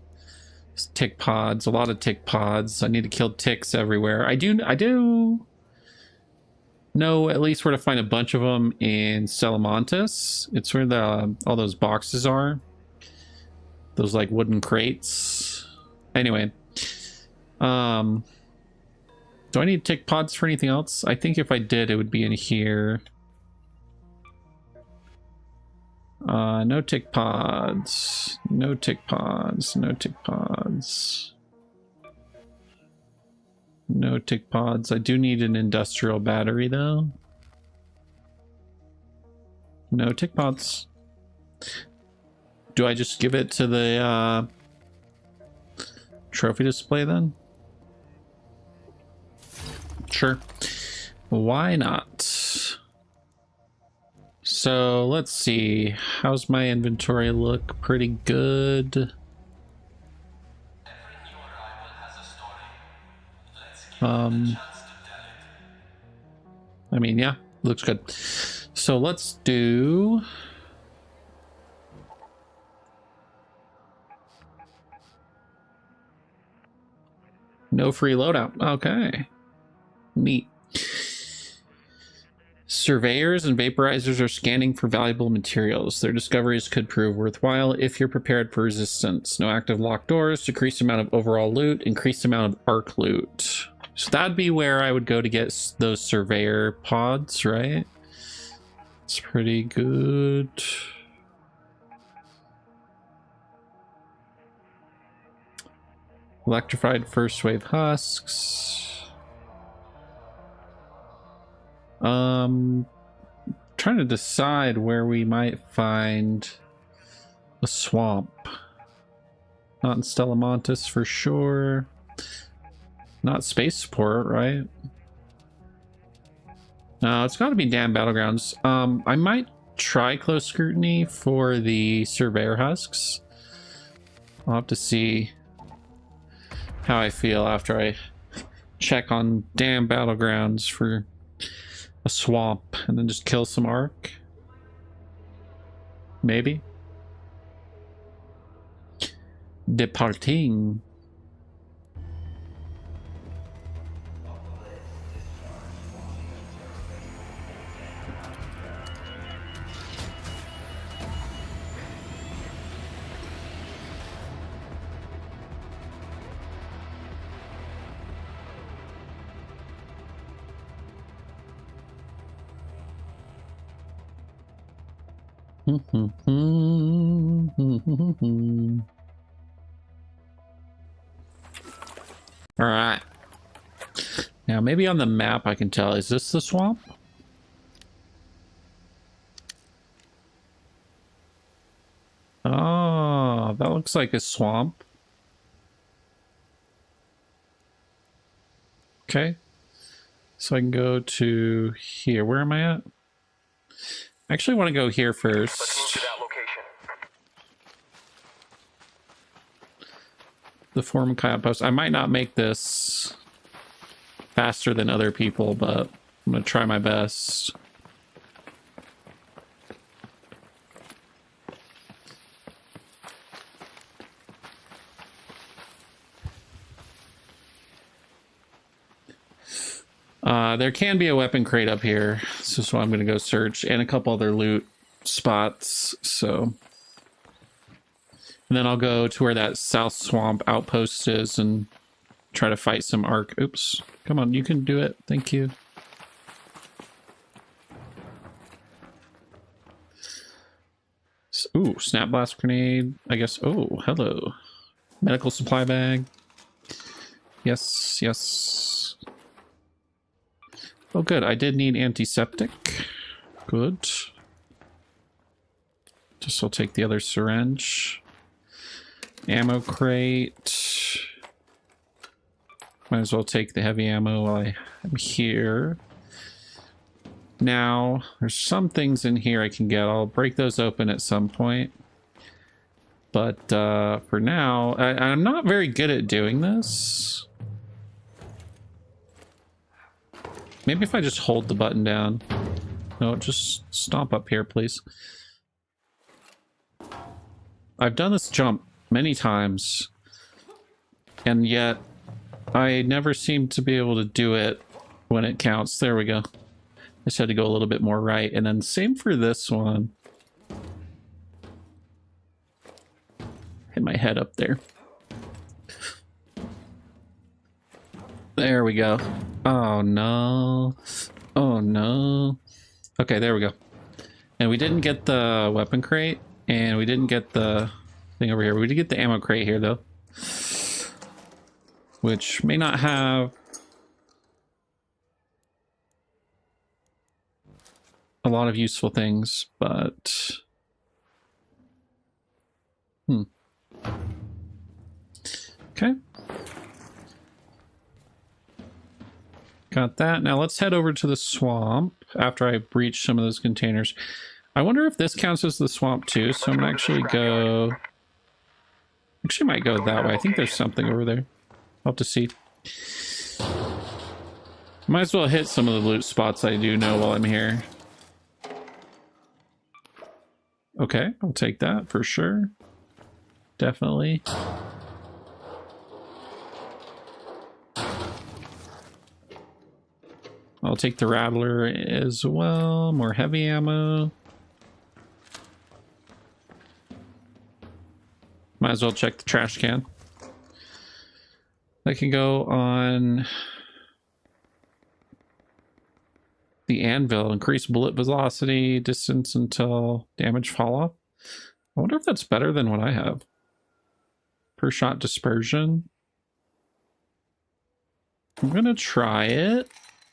tick pods, a lot of tick pods. I need to kill ticks everywhere. I do know at least where to find a bunch of them in Salamantis. It's where the all those boxes are. Those like wooden crates. Anyway, do I need tick pods for anything else? I think if I did, it would be in here. No tick pods. No tick pods. No tick pods. No tick pods. I do need an industrial battery though. No tick pods. Do I just give it to the trophy display then? Sure. Why not? So let's see. How's my inventory look? Pretty good. I mean, yeah, looks good. So let's do no free loadout. Okay. Neat. Surveyors and vaporizers are scanning for valuable materials. Their discoveries could prove worthwhile if you're prepared for resistance. No active locked doors, decreased amount of overall loot, increased amount of arc loot. So that'd be where I would go to get those surveyor pods, right? It's pretty good. Electrified first wave husks. Trying to decide where we might find a swamp. Not in Stellamontis for sure. Not spaceport, right? No, it's got to be damn battlegrounds. I might try close scrutiny for the surveyor husks. I'll have to see how I feel after I check on damn battlegrounds for a swamp and then just kill some arc. Maybe. Departing. All right. Now maybe on the map I can tell, is this the swamp? Oh, that looks like a swamp. Okay. So I can go to here. Where am I at? I actually want to go here first. Let's move to that location. The Formica outpost. I might not make this faster than other people, but I'm going to try my best. There can be a weapon crate up here, so I'm going to go search, and a couple other loot spots, so... And then I'll go to where that South Swamp outpost is and try to fight some arc. Oops. Come on, you can do it. Thank you. Ooh, snap blast grenade. I guess. Oh, hello. Medical supply bag. Yes, yes. Oh, good. I did need antiseptic. Good. Just I'll take the other syringe. Ammo crate. Might as well take the heavy ammo while I am here. Now, there's some things in here I can get. I'll break those open at some point. But for now, I'm not very good at doing this. Maybe if I just hold the button down. No, just stomp up here, please. I've done this jump many times, and yet I never seem to be able to do it when it counts. There we go. I just had to go a little bit more right. And then same for this one. Hit my head up there. There we go. Oh no. Oh no. Okay, there we go. And we didn't get the weapon crate, and we didn't get the thing over here. We did get the ammo crate here though, which may not have a lot of useful things, but okay. Got that. Now let's head over to the swamp after I breach some of those containers. I wonder if this counts as the swamp too, so I'm gonna actually go... Actually might go that way. I think there's something over there. I'll have to see. Might as well hit some of the loot spots I do know while I'm here. Okay, I'll take that for sure. Definitely. I'll take the Rattler as well. More heavy ammo. Might as well check the trash can. I can go on the anvil. Increase bullet velocity, distance until damage fall off. I wonder if that's better than what I have. Per shot dispersion. I'm gonna try it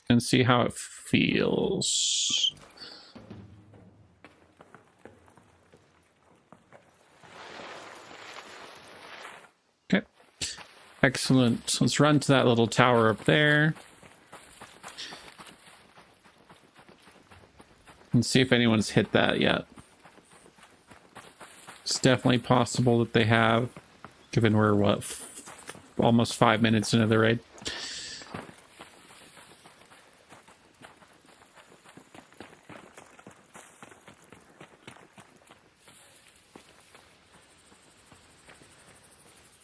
and see how it feels. Okay. Excellent. Let's run to that little tower up there. And see if anyone's hit that yet. It's definitely possible that they have, given we're, what, almost 5 minutes into the raid.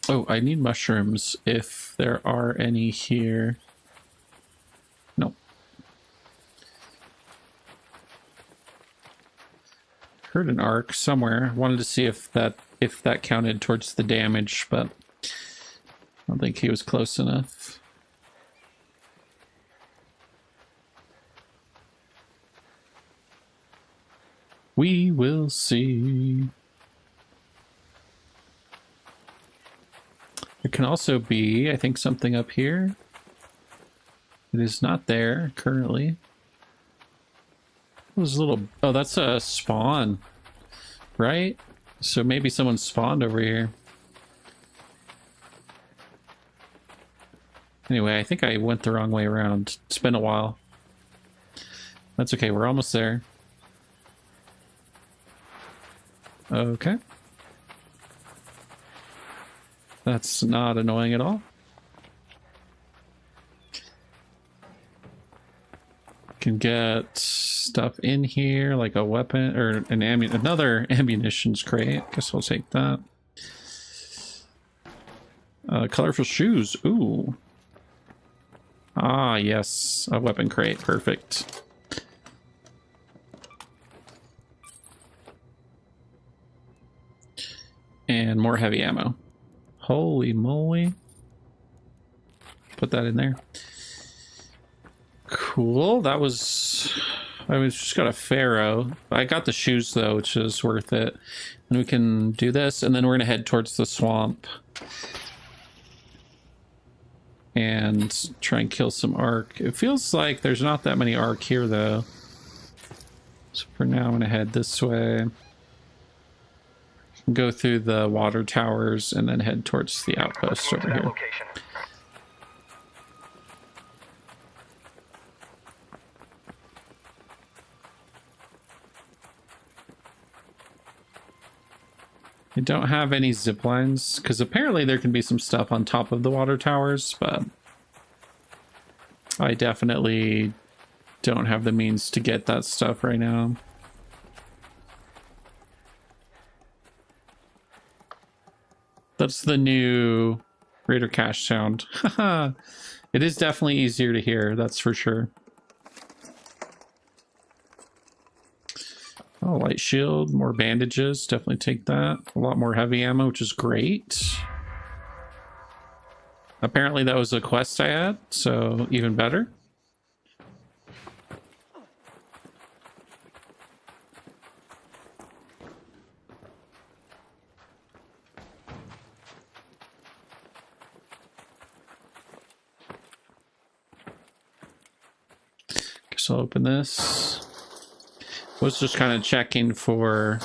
Oh, I need mushrooms if there are any here. Nope. Heard an arc somewhere. Wanted to see if that counted towards the damage, but I don't think he was close enough. We will see. There can also be, I think, something up here. It is not there currently. Those little... Oh, that's a spawn, right? So maybe someone spawned over here. Anyway, I think I went the wrong way around. It's been a while. That's okay, we're almost there. Okay. That's not annoying at all. Can get stuff in here, like a weapon or another ammunitions crate. Guess I'll take that. Colorful shoes. Ooh. Ah, yes, a weapon crate. Perfect. And more heavy ammo. Holy moly. Put that in there. Cool. That was... I just got a Pharaoh. I got the shoes, though, which is worth it. And we can do this, and then we're going to head towards the swamp. And try and kill some Ark. It feels like there's not that many Ark here, though. So for now, I'm going to head this way. Go through the water towers and then head towards the outpost over here. I don't have any zip lines, because apparently there can be some stuff on top of the water towers, but I definitely don't have the means to get that stuff right now. That's the new Raider Cash sound. It is definitely easier to hear, that's for sure. Oh, light shield, more bandages, definitely take that. A lot more heavy ammo, which is great. Apparently that was a quest I had, so even better. Guess I'll open this. Was just kind of checking for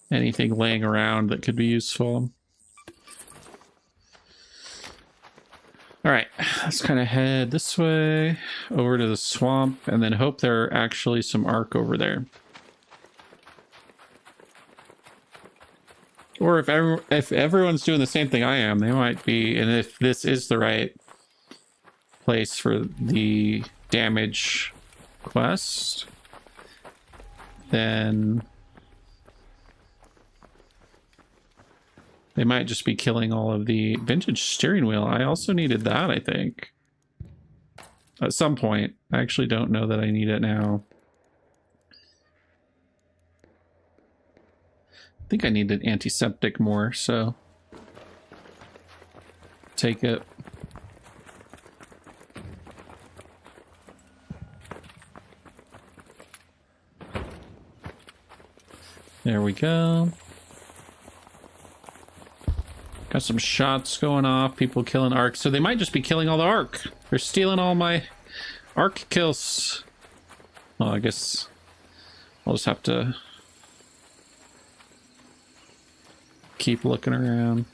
anything laying around that could be useful. All right, let's kind of head this way over to the swamp and then hope there are actually some arc over there. Or if everyone's doing the same thing I am, they might be, and if this is the right place for the damage quest, then they might just be killing all of the vintage steering wheel. I also needed that, I think. At some point. I actually don't know that I need it now. I think I needed antiseptic more, so take it. There we go. Got some shots going off, people killing arc. So they might just be killing all the arc. They're stealing all my arc kills. Well, I guess I'll just have to keep looking around.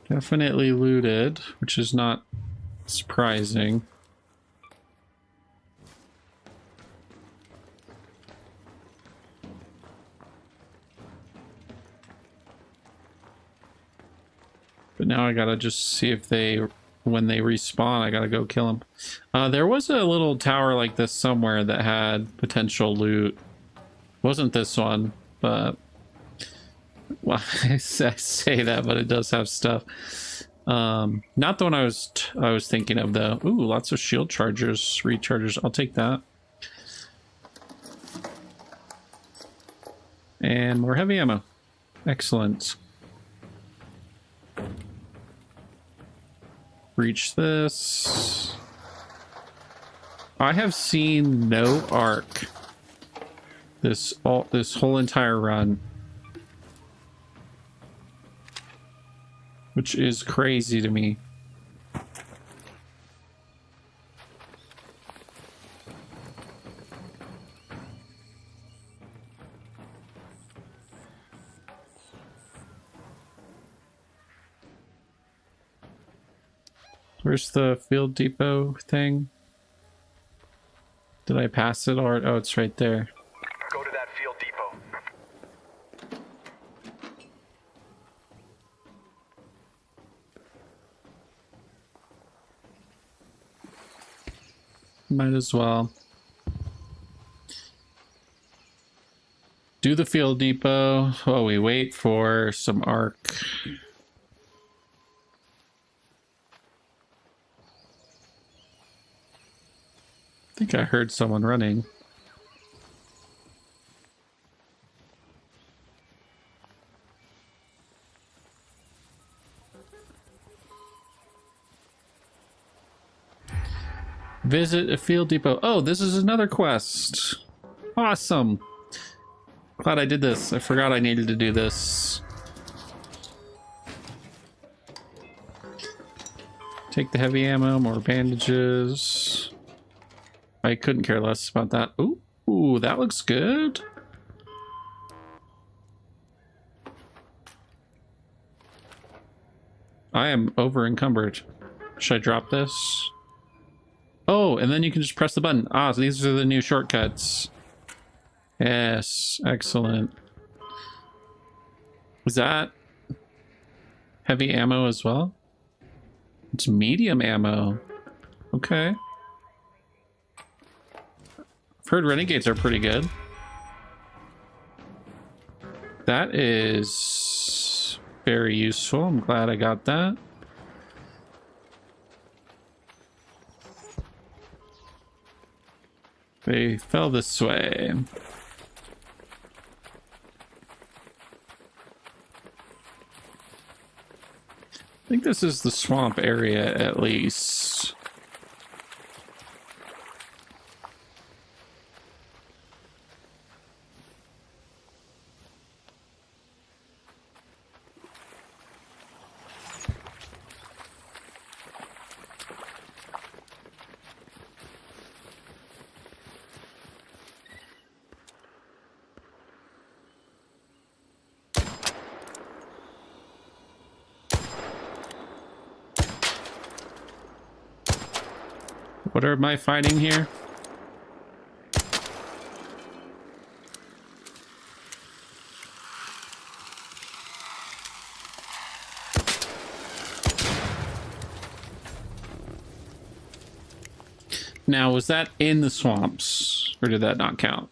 Definitely looted, which is not surprising. But now I gotta just see if they, when they respawn, I gotta go kill them. There was a little tower like this somewhere that had potential loot. Wasn't this one, but well, I say that, but it does have stuff. Not the one I was thinking of though. Ooh, lots of shield chargers, rechargers. I'll take that. And more heavy ammo. Excellent. Reach this. I have seen no arc this whole entire run, which is crazy to me. Where's the field depot thing? Did I pass it or oh, it's right there. Go to that field depot. Might as well. Do the field depot while we wait for some arc. I think I heard someone running. Visit a field depot. Oh, this is another quest. Awesome. Glad I did this. I forgot I needed to do this. Take the heavy ammo, more bandages. I couldn't care less about that. Ooh, that looks good. I am over encumbered. Should I drop this? Oh, and then you can just press the button. Ah, so these are the new shortcuts. Yes, excellent. Is that heavy ammo as well? It's medium ammo. Okay. I've heard renegades are pretty good. That is very useful. I'm glad I got that. They fell this way. I think this is the swamp area at least. What am I fighting here? Now, was that in the swamps, or did that not count?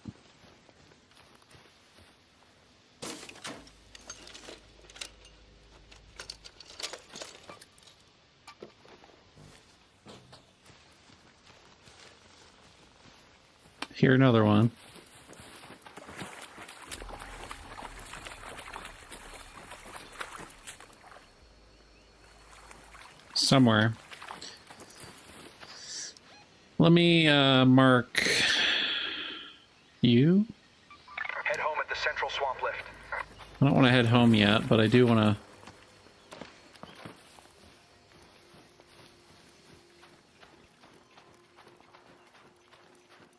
Here, another one. Somewhere. Let me mark you. Head home at the central swamp lift. I don't want to head home yet, but I do want to.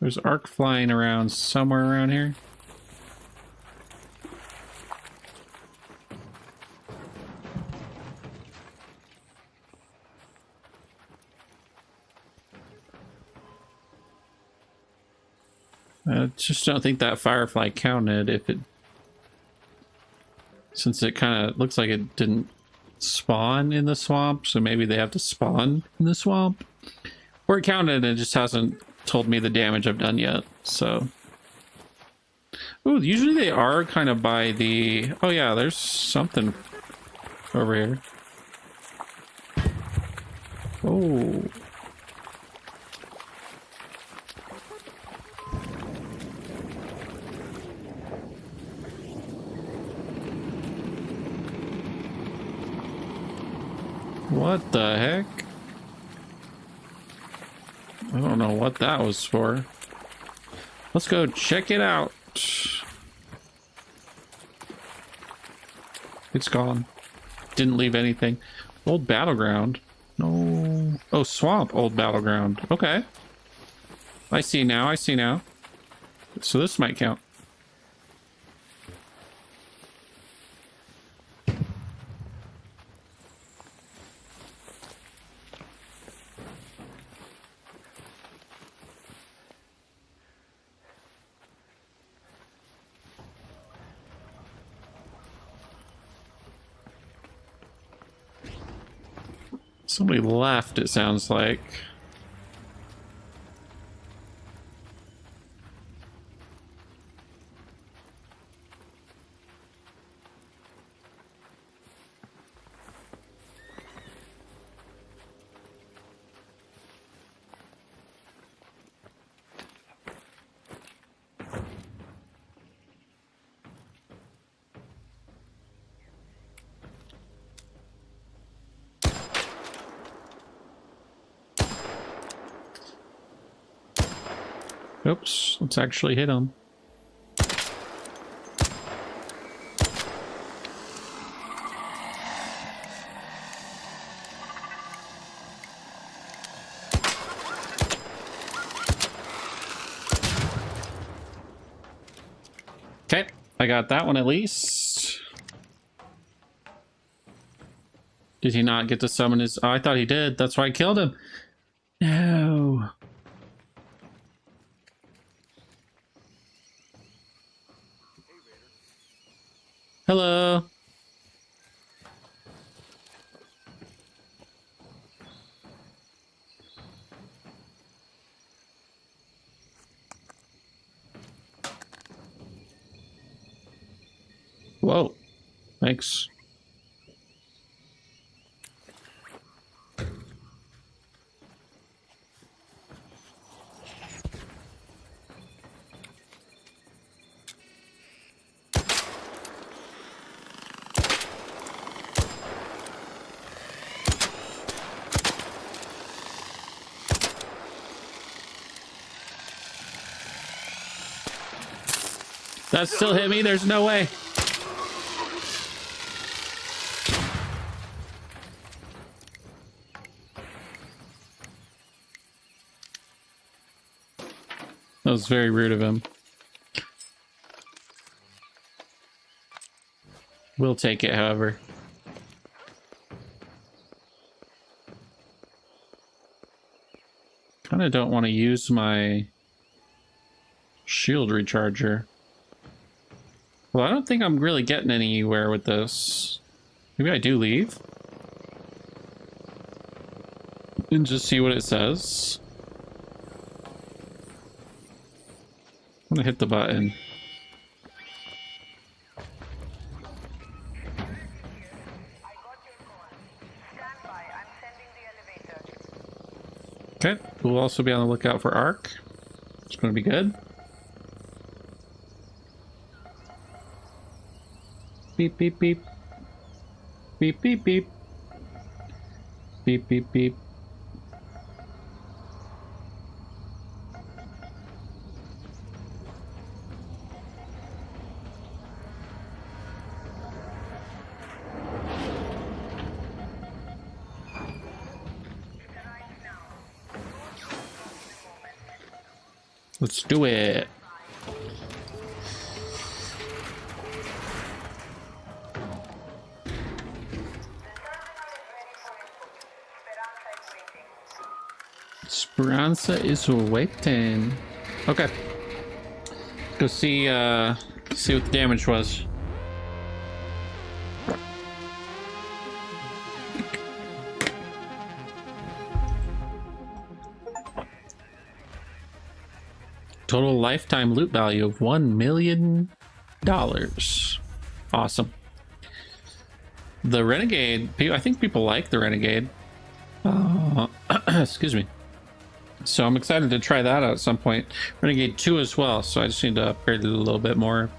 There's arc flying around somewhere around here. I just don't think that firefly counted if it... Since it kind of looks like it didn't spawn in the swamp, so maybe they have to spawn in the swamp. Or it counted and it just hasn't told me the damage I've done yet, so... Ooh, usually they are kind of by the... Oh yeah, there's something over here. Oh... What the heck? I don't know what that was for. Let's go check it out. It's gone. Didn't leave anything. Old battleground. No. Oh, swamp. Old battleground. Okay. I see now. I see now. So this might count. Somebody left, it sounds like. Oops, let's actually hit him. Okay, I got that one at least. Did he not get to summon his... Oh, I thought he did. That's why I killed him. No. Hello. Whoa. Thanks. That still hit me? There's no way. That was very rude of him. We'll take it, however. Kind of don't want to use my shield recharger. Well, I don't think I'm really getting anywhere with this. Maybe I do leave and just see what it says. I'm gonna hit the button. Okay, we'll also be on the lookout for Ark. It's gonna be good. Beep, beep, beep. Beep, beep, beep. Beep, beep, beep. Let's do it. Speranza is waiting. Okay. Let's go see what the damage was. Total lifetime loot value of $1 million. Awesome. The Renegade, I think people like the Renegade. Excuse me. So I'm excited to try that out at some point. Renegade 2 as well, so I just need to upgrade it a little bit more.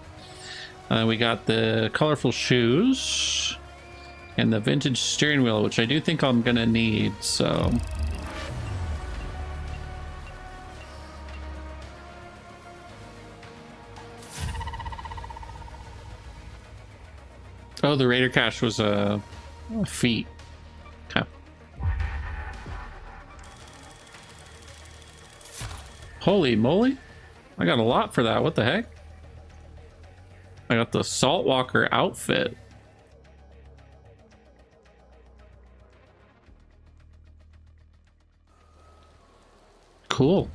We got the colorful shoes and the vintage steering wheel, which I do think I'm gonna need, so... Oh, the Raider cache was a feat. Okay. Holy moly. I got a lot for that. What the heck? I got the Saltwalker outfit. Cool.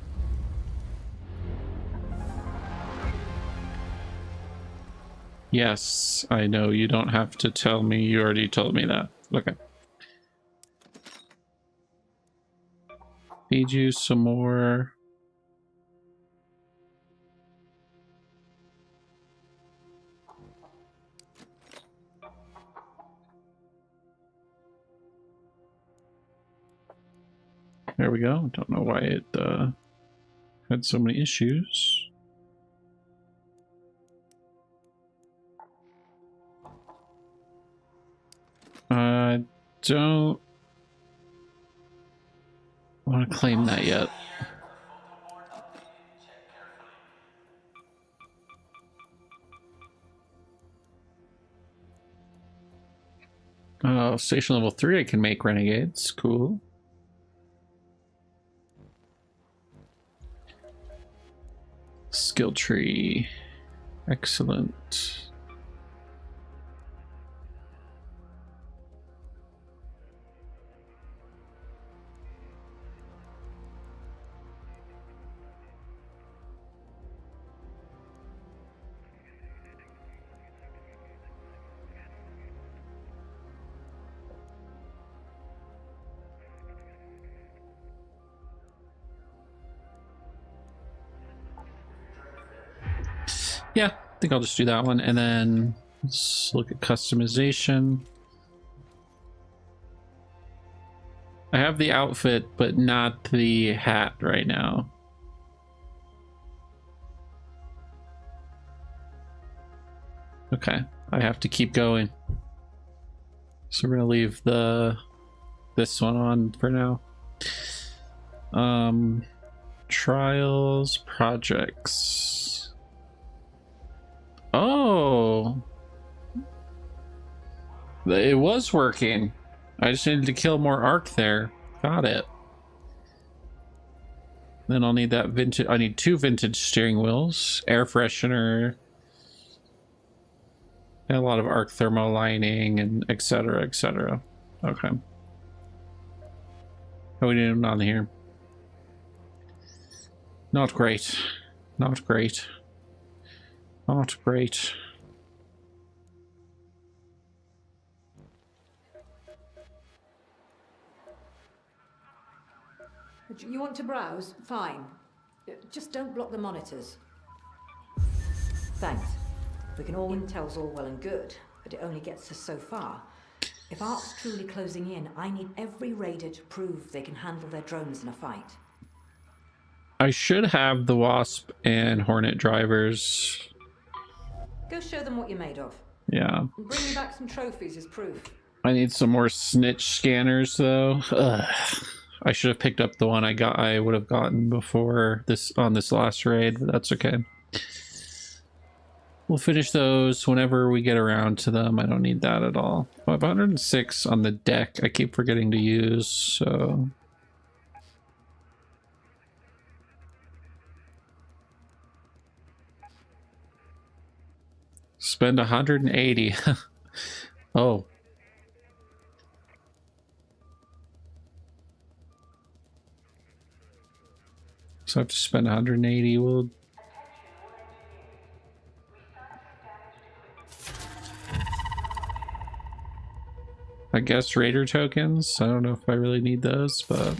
Yes, I know. You don't have to tell me. You already told me that. Okay. Feed you some more. There we go. Don't know why it had so many issues. I don't want to claim that yet. Oh, station level 3 I can make renegades. Cool. Skill tree. Excellent. Yeah, I think I'll just do that one. And then let's look at customization. I have the outfit, but not the hat right now. Okay, I have to keep going. So we're gonna leave this one on for now. Trials, projects. Oh, it was working. I just needed to kill more arc there. Got it. Then I'll need that vintage. I need 2 vintage steering wheels, air freshener, and a lot of arc thermal lining, and etc. etc. Okay. How are we doing on here? Not great. Not great. Not great. You want to browse? Fine. Just don't block the monitors. Thanks. We can all intel's all well and good, but it only gets us so far. If Ark's truly closing in, I need every raider to prove they can handle their drones in a fight. I should have the Wasp and Hornet drivers. Go show them what you're made of. Yeah. And bringing back some trophies is proof. I need some more snitch scanners though. Ugh. I should have picked up the one I would have gotten before this on this last raid, but that's okay. We'll finish those whenever we get around to them. I don't need that at all. I have 106 on the deck I keep forgetting to use, so... Spend 180. Oh. So I have to spend 180. We'll... I guess Raider tokens. I don't know if I really need those, but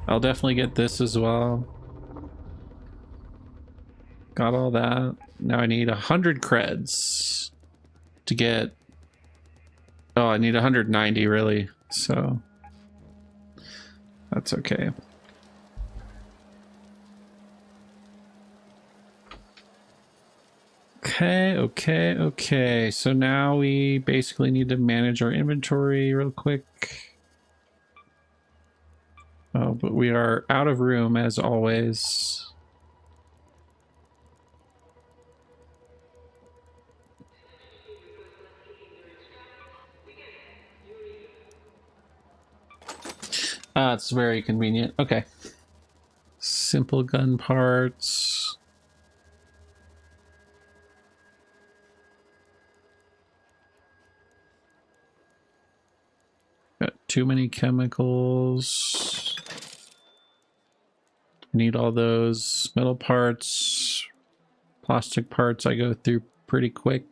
I'll definitely get this as well. Got all that. Now I need 100 creds to get... Oh, I need 190 really, so that's okay. Okay. So now we basically need to manage our inventory real quick. Oh, but we are out of room as always. Ah, it's very convenient. Okay. Simple gun parts. Got too many chemicals. I need all those metal parts. Plastic parts I go through pretty quick.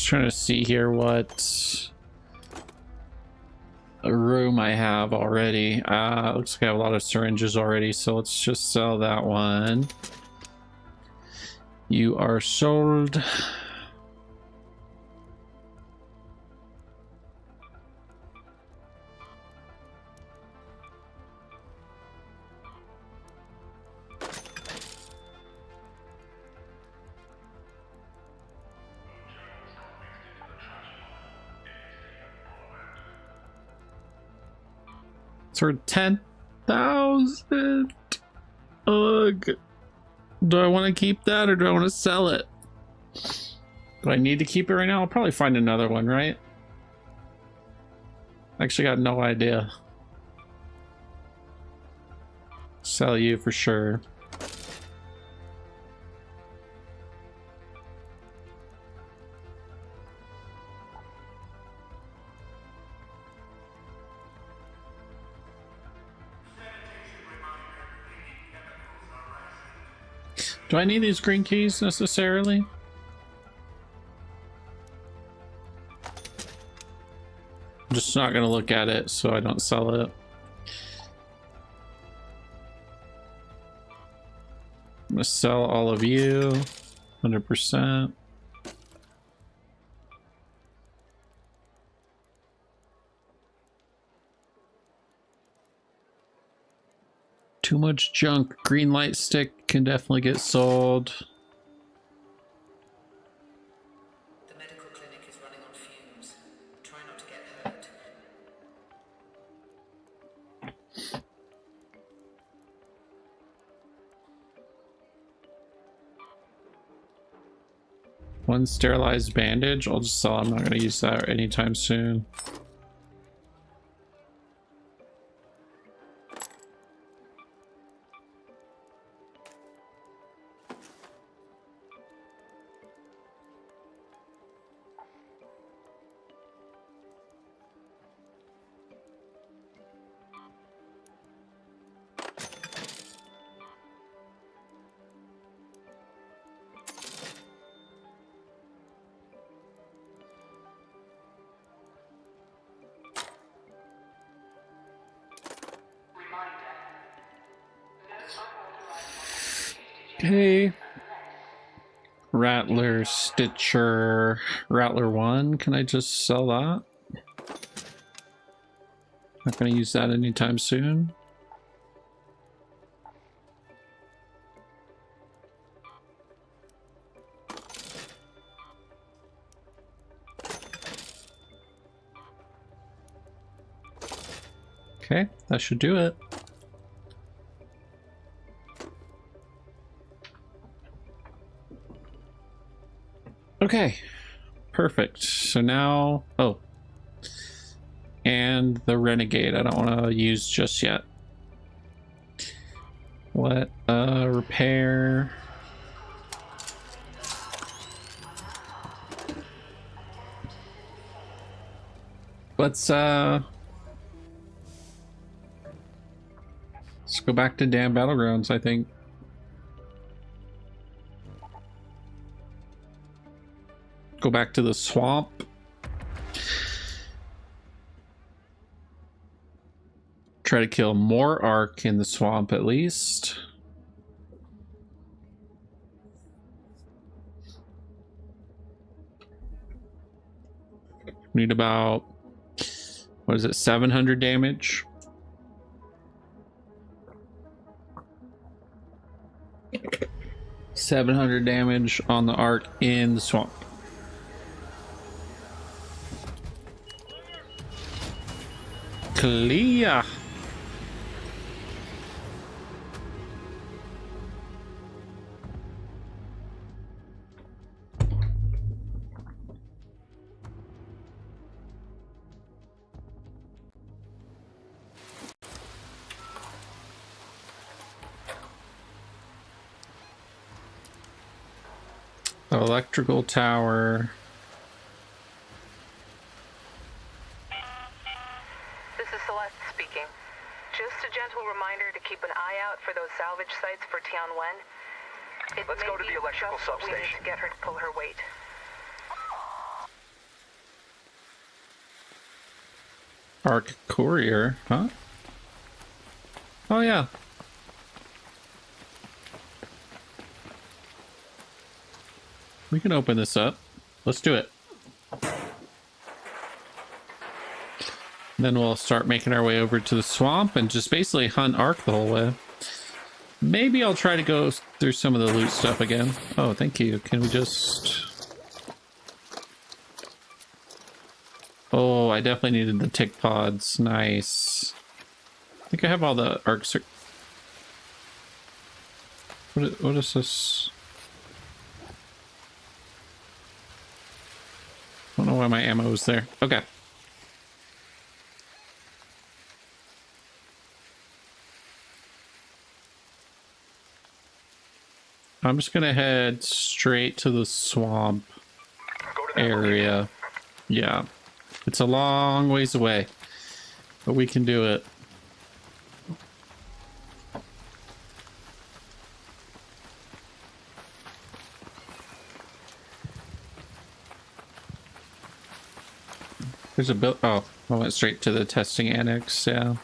Trying to see here what a room I have already. Looks like I have a lot of syringes already, so let's just sell that one. You are sold. For 10,000. Ugh. Do I want to keep that or do I want to sell it? Do I need to keep it right now? I'll probably find another one, right? Actually got no idea. Sell you for sure. Do I need these green keys necessarily? I'm just not gonna look at it so I don't sell it. I'm gonna sell all of you, 100%. Too much junk. Green light stick can definitely get sold. The medical clinic is running on fumes. Try not to get hurt. One sterilized bandage. I'll just sell. I'm not going to use that anytime soon. Okay. Rattler, Stitcher, Rattler 1. Can I just sell that? Not going to use that anytime soon. Okay, that should do it. Okay, perfect. So now, oh, and the Renegade I don't want to use just yet. What, repair. Let's go back to damn Battlegrounds, I think. Go back to the swamp. Try to kill more Ark in the swamp at least. Need about, what is it, 700 damage? $700 damage on the Ark in the swamp. Clear. Electrical tower. This is Celeste speaking. Just a gentle reminder to keep an eye out for those salvage sites for Tianwen. Let's go to the electrical We need substation. to get her to pull her weight. Arc courier, huh? Oh yeah. We can open this up. Let's do it. Then we'll start making our way over to the swamp and just basically hunt Ark the whole way. Maybe I'll try to go through some of the loot stuff again. Oh, thank you. Can we just... Oh, I definitely needed the tick pods. Nice. I think I have all the Ark... What is this? I don't know why my ammo is there. Okay. I'm just gonna head straight to the swamp area. Yeah. It's a long ways away, but we can do it. There's a bill. Oh, I went straight to the testing annex. Yeah.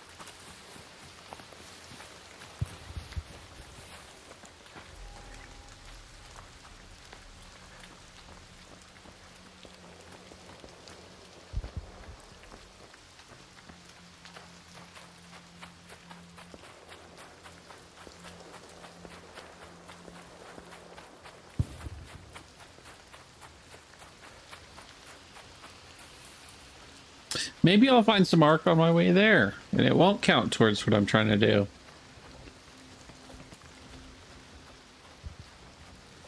Maybe I'll find some arc on my way there, and it won't count towards what I'm trying to do.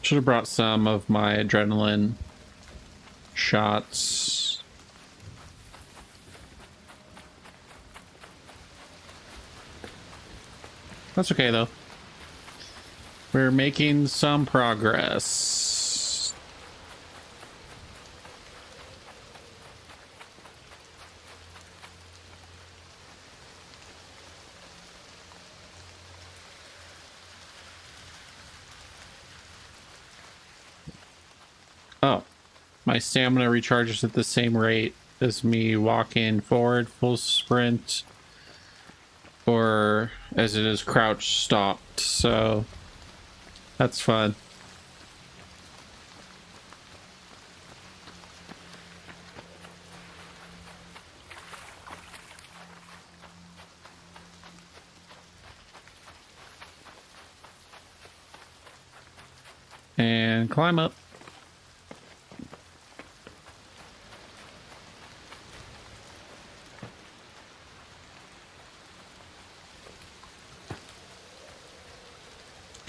Should have brought some of my adrenaline shots. That's okay, though. We're making some progress. Oh, my stamina recharges at the same rate as me walking forward full sprint, or as it is crouch stopped, so that's fun. And climb up.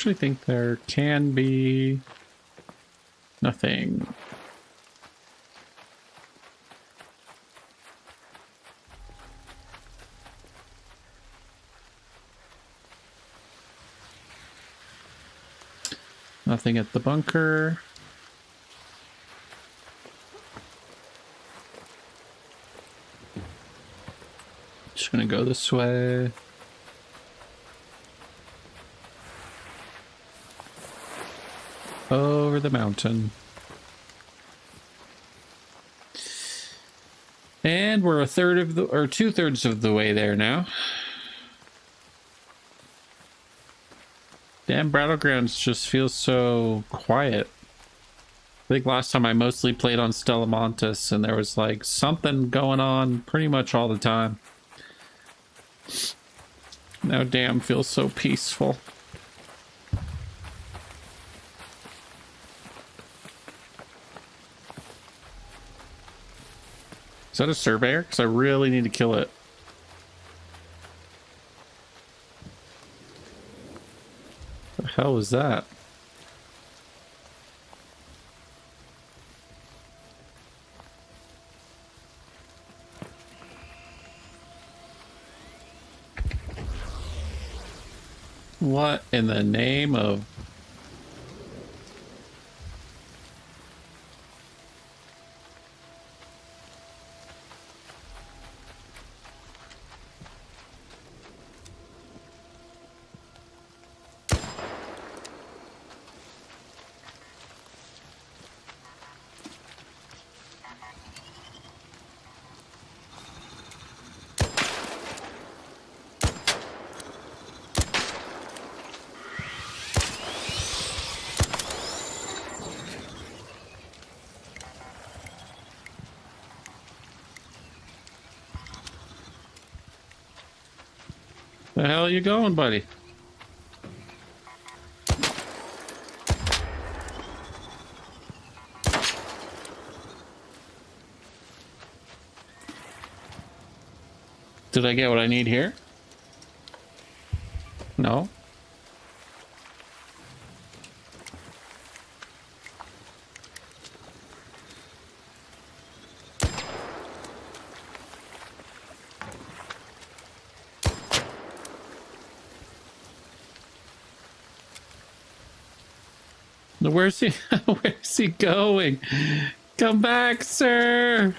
Actually think there can be nothing. Nothing at the bunker. Just gonna go this way. Over the mountain. And we're a third of the, or 2/3 of the way there now. Damn, Battlegrounds just feels so quiet. I think last time I mostly played on Stellamontis and there was like something going on pretty much all the time. Now damn feels so peaceful. Is that a surveyor? Because I really need to kill it. The hell was that? What in the name of... The hell are you going, buddy? Did I get what I need here? No. Where's he? Where's he going? Come back, sir.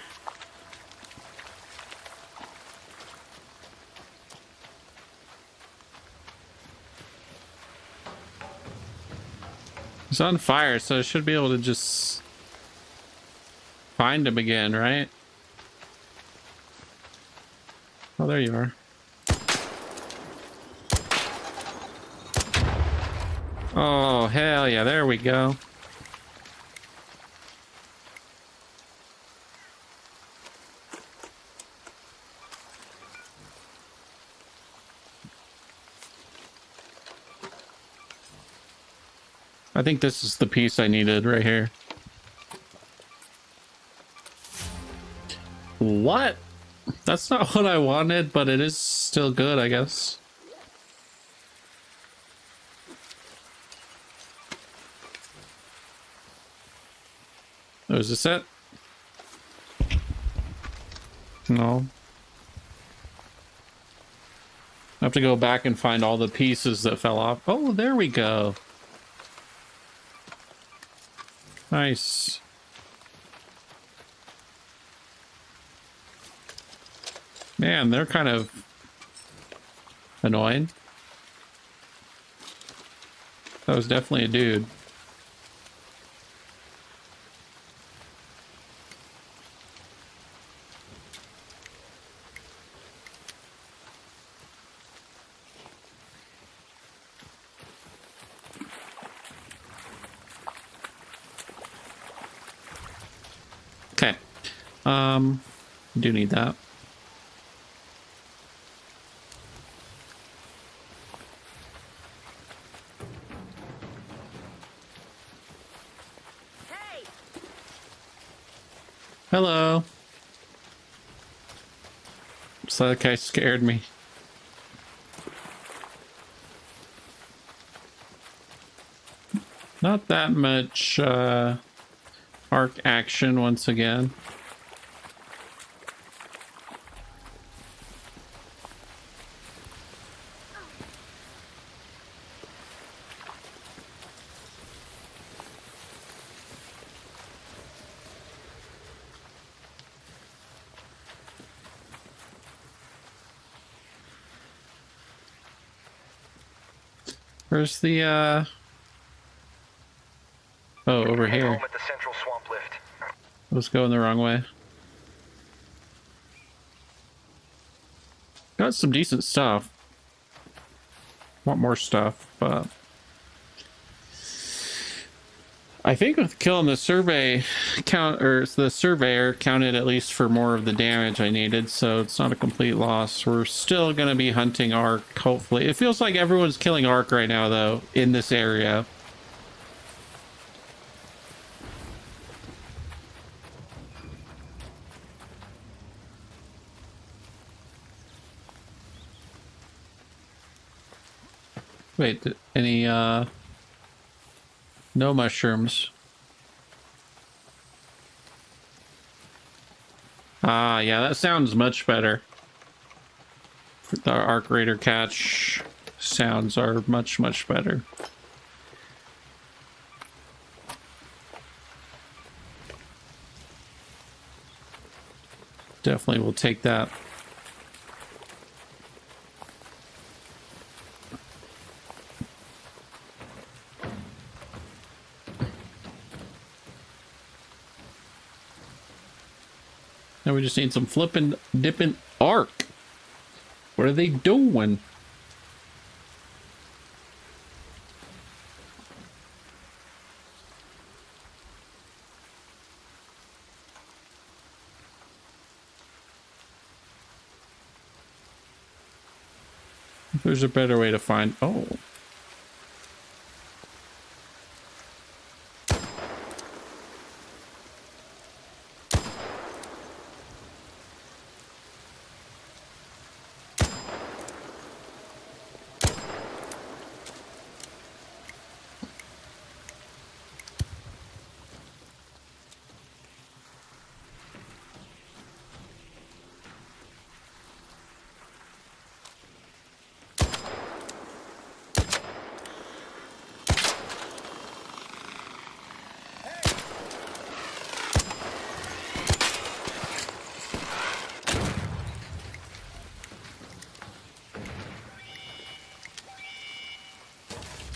He's on fire, so I should be able to just find him again, right? Oh, there you are. Oh, hell yeah, there we go. I think this is the piece I needed right here. What? That's not what I wanted, but it is still good, I guess. Oh, is this it? No. I have to go back and find all the pieces that fell off. Oh, there we go. Nice. Man, they're kind of annoying. That was definitely a dude. Okay. Do need that. Hello. So that guy scared me. Not that much arc action once again. Where's the oh, over Head here. home at the central swamp lift. I was going the wrong way. Got some decent stuff. Want more stuff, but I think with killing the survey count, or the surveyor counted at least for more of the damage I needed, so it's not a complete loss. We're still going to be hunting Ark, hopefully. It feels like everyone's killing Ark right now, though, in this area. Wait, any, no mushrooms. Ah, yeah, that sounds much better. The Arc Raider catch sounds are much, much better. Definitely will take that. Now we just need some flippin' dippin' arc. What are they doing? There's a better way to find. Oh.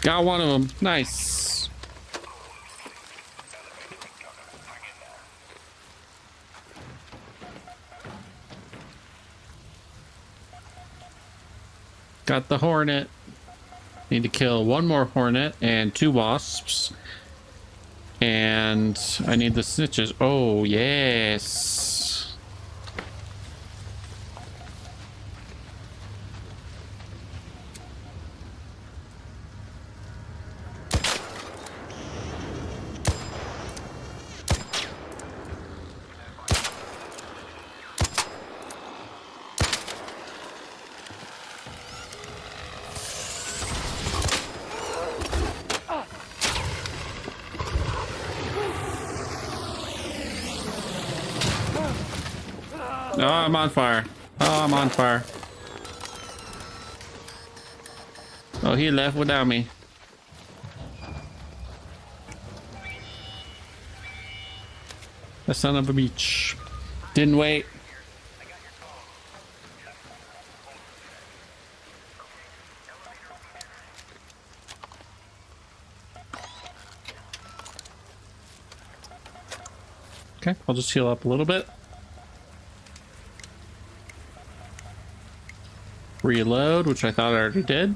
Got one of them. Nice. Got the hornet. Need to kill one more hornet and 2 wasps. And I need the snitches. Oh, yes. Oh, I'm on fire. Oh, I'm on fire. Oh, he left without me. The son of a bitch. Didn't wait. Okay, I'll just heal up a little bit. Reload, which I thought I already did.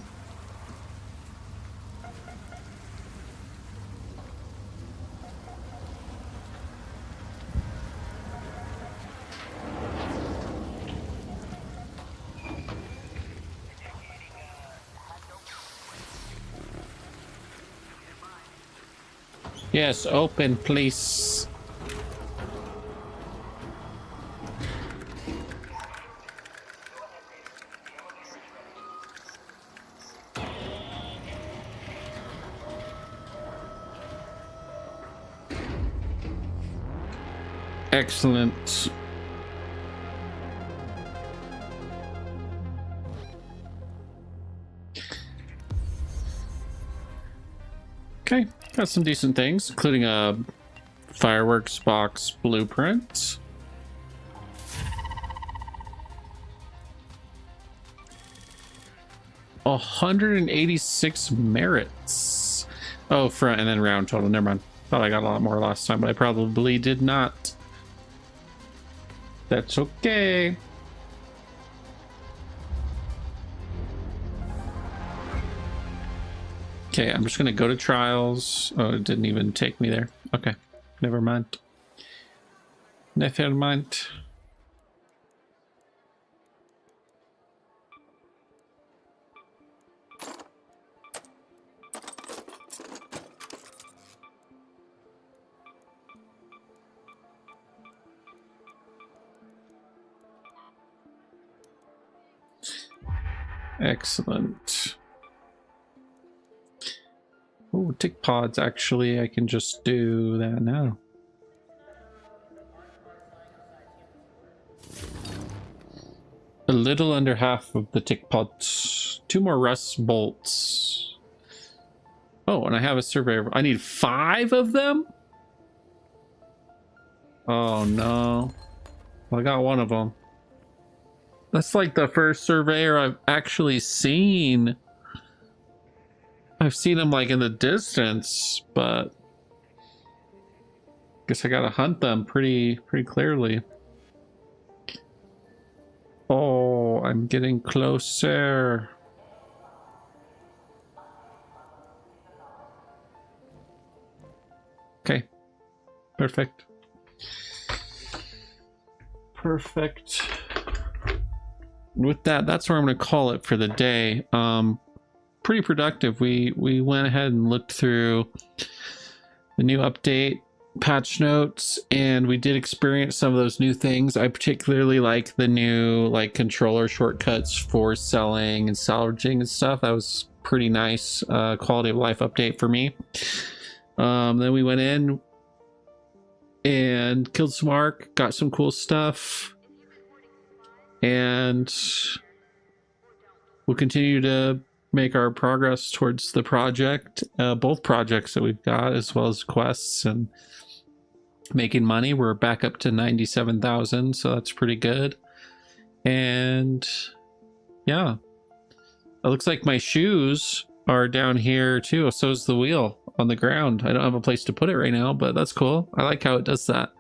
Yes, open, please. Excellent. Okay, got some decent things, including a fireworks box blueprint. $186 merits. Oh, front and then round total. Never mind. Thought I got a lot more last time, but I probably did not. That's okay. Okay, I'm just gonna go to trials. Oh, it didn't even take me there. Okay, never mind. Never mind. Excellent. Oh, tick pods. Actually, I can just do that now. A little under half of the tick pods. 2 more rust bolts. Oh, and I have a surveyor. I need 5 of them? Oh, no. Well, I got 1 of them. That's like the first surveyor I've actually seen. I've seen him like in the distance, but guess I gotta hunt them pretty clearly. Oh, I'm getting closer. Okay, perfect. Perfect. With that, that's where I'm going to call it for the day. Pretty productive. We went ahead and looked through the new update patch notes, and we did experience some of those new things. I particularly like the new controller shortcuts for selling and salvaging and stuff. That was pretty nice quality of life update for me. Then we went in and killed some Ark, got some cool stuff. And we'll continue to make our progress towards the project, both projects that we've got, as well as quests and making money. We're back up to 97,000, so that's pretty good. And yeah, it looks like my shoes are down here too. So is the wheel on the ground. I don't have a place to put it right now, but that's cool. I like how it does that.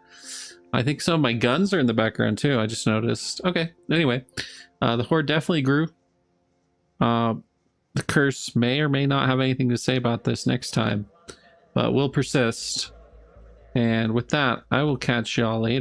I think some of my guns are in the background too. I just noticed. Okay. Anyway, the horde definitely grew. The curse may or may not have anything to say about this next time, but will persist. And with that, I will catch y'all later.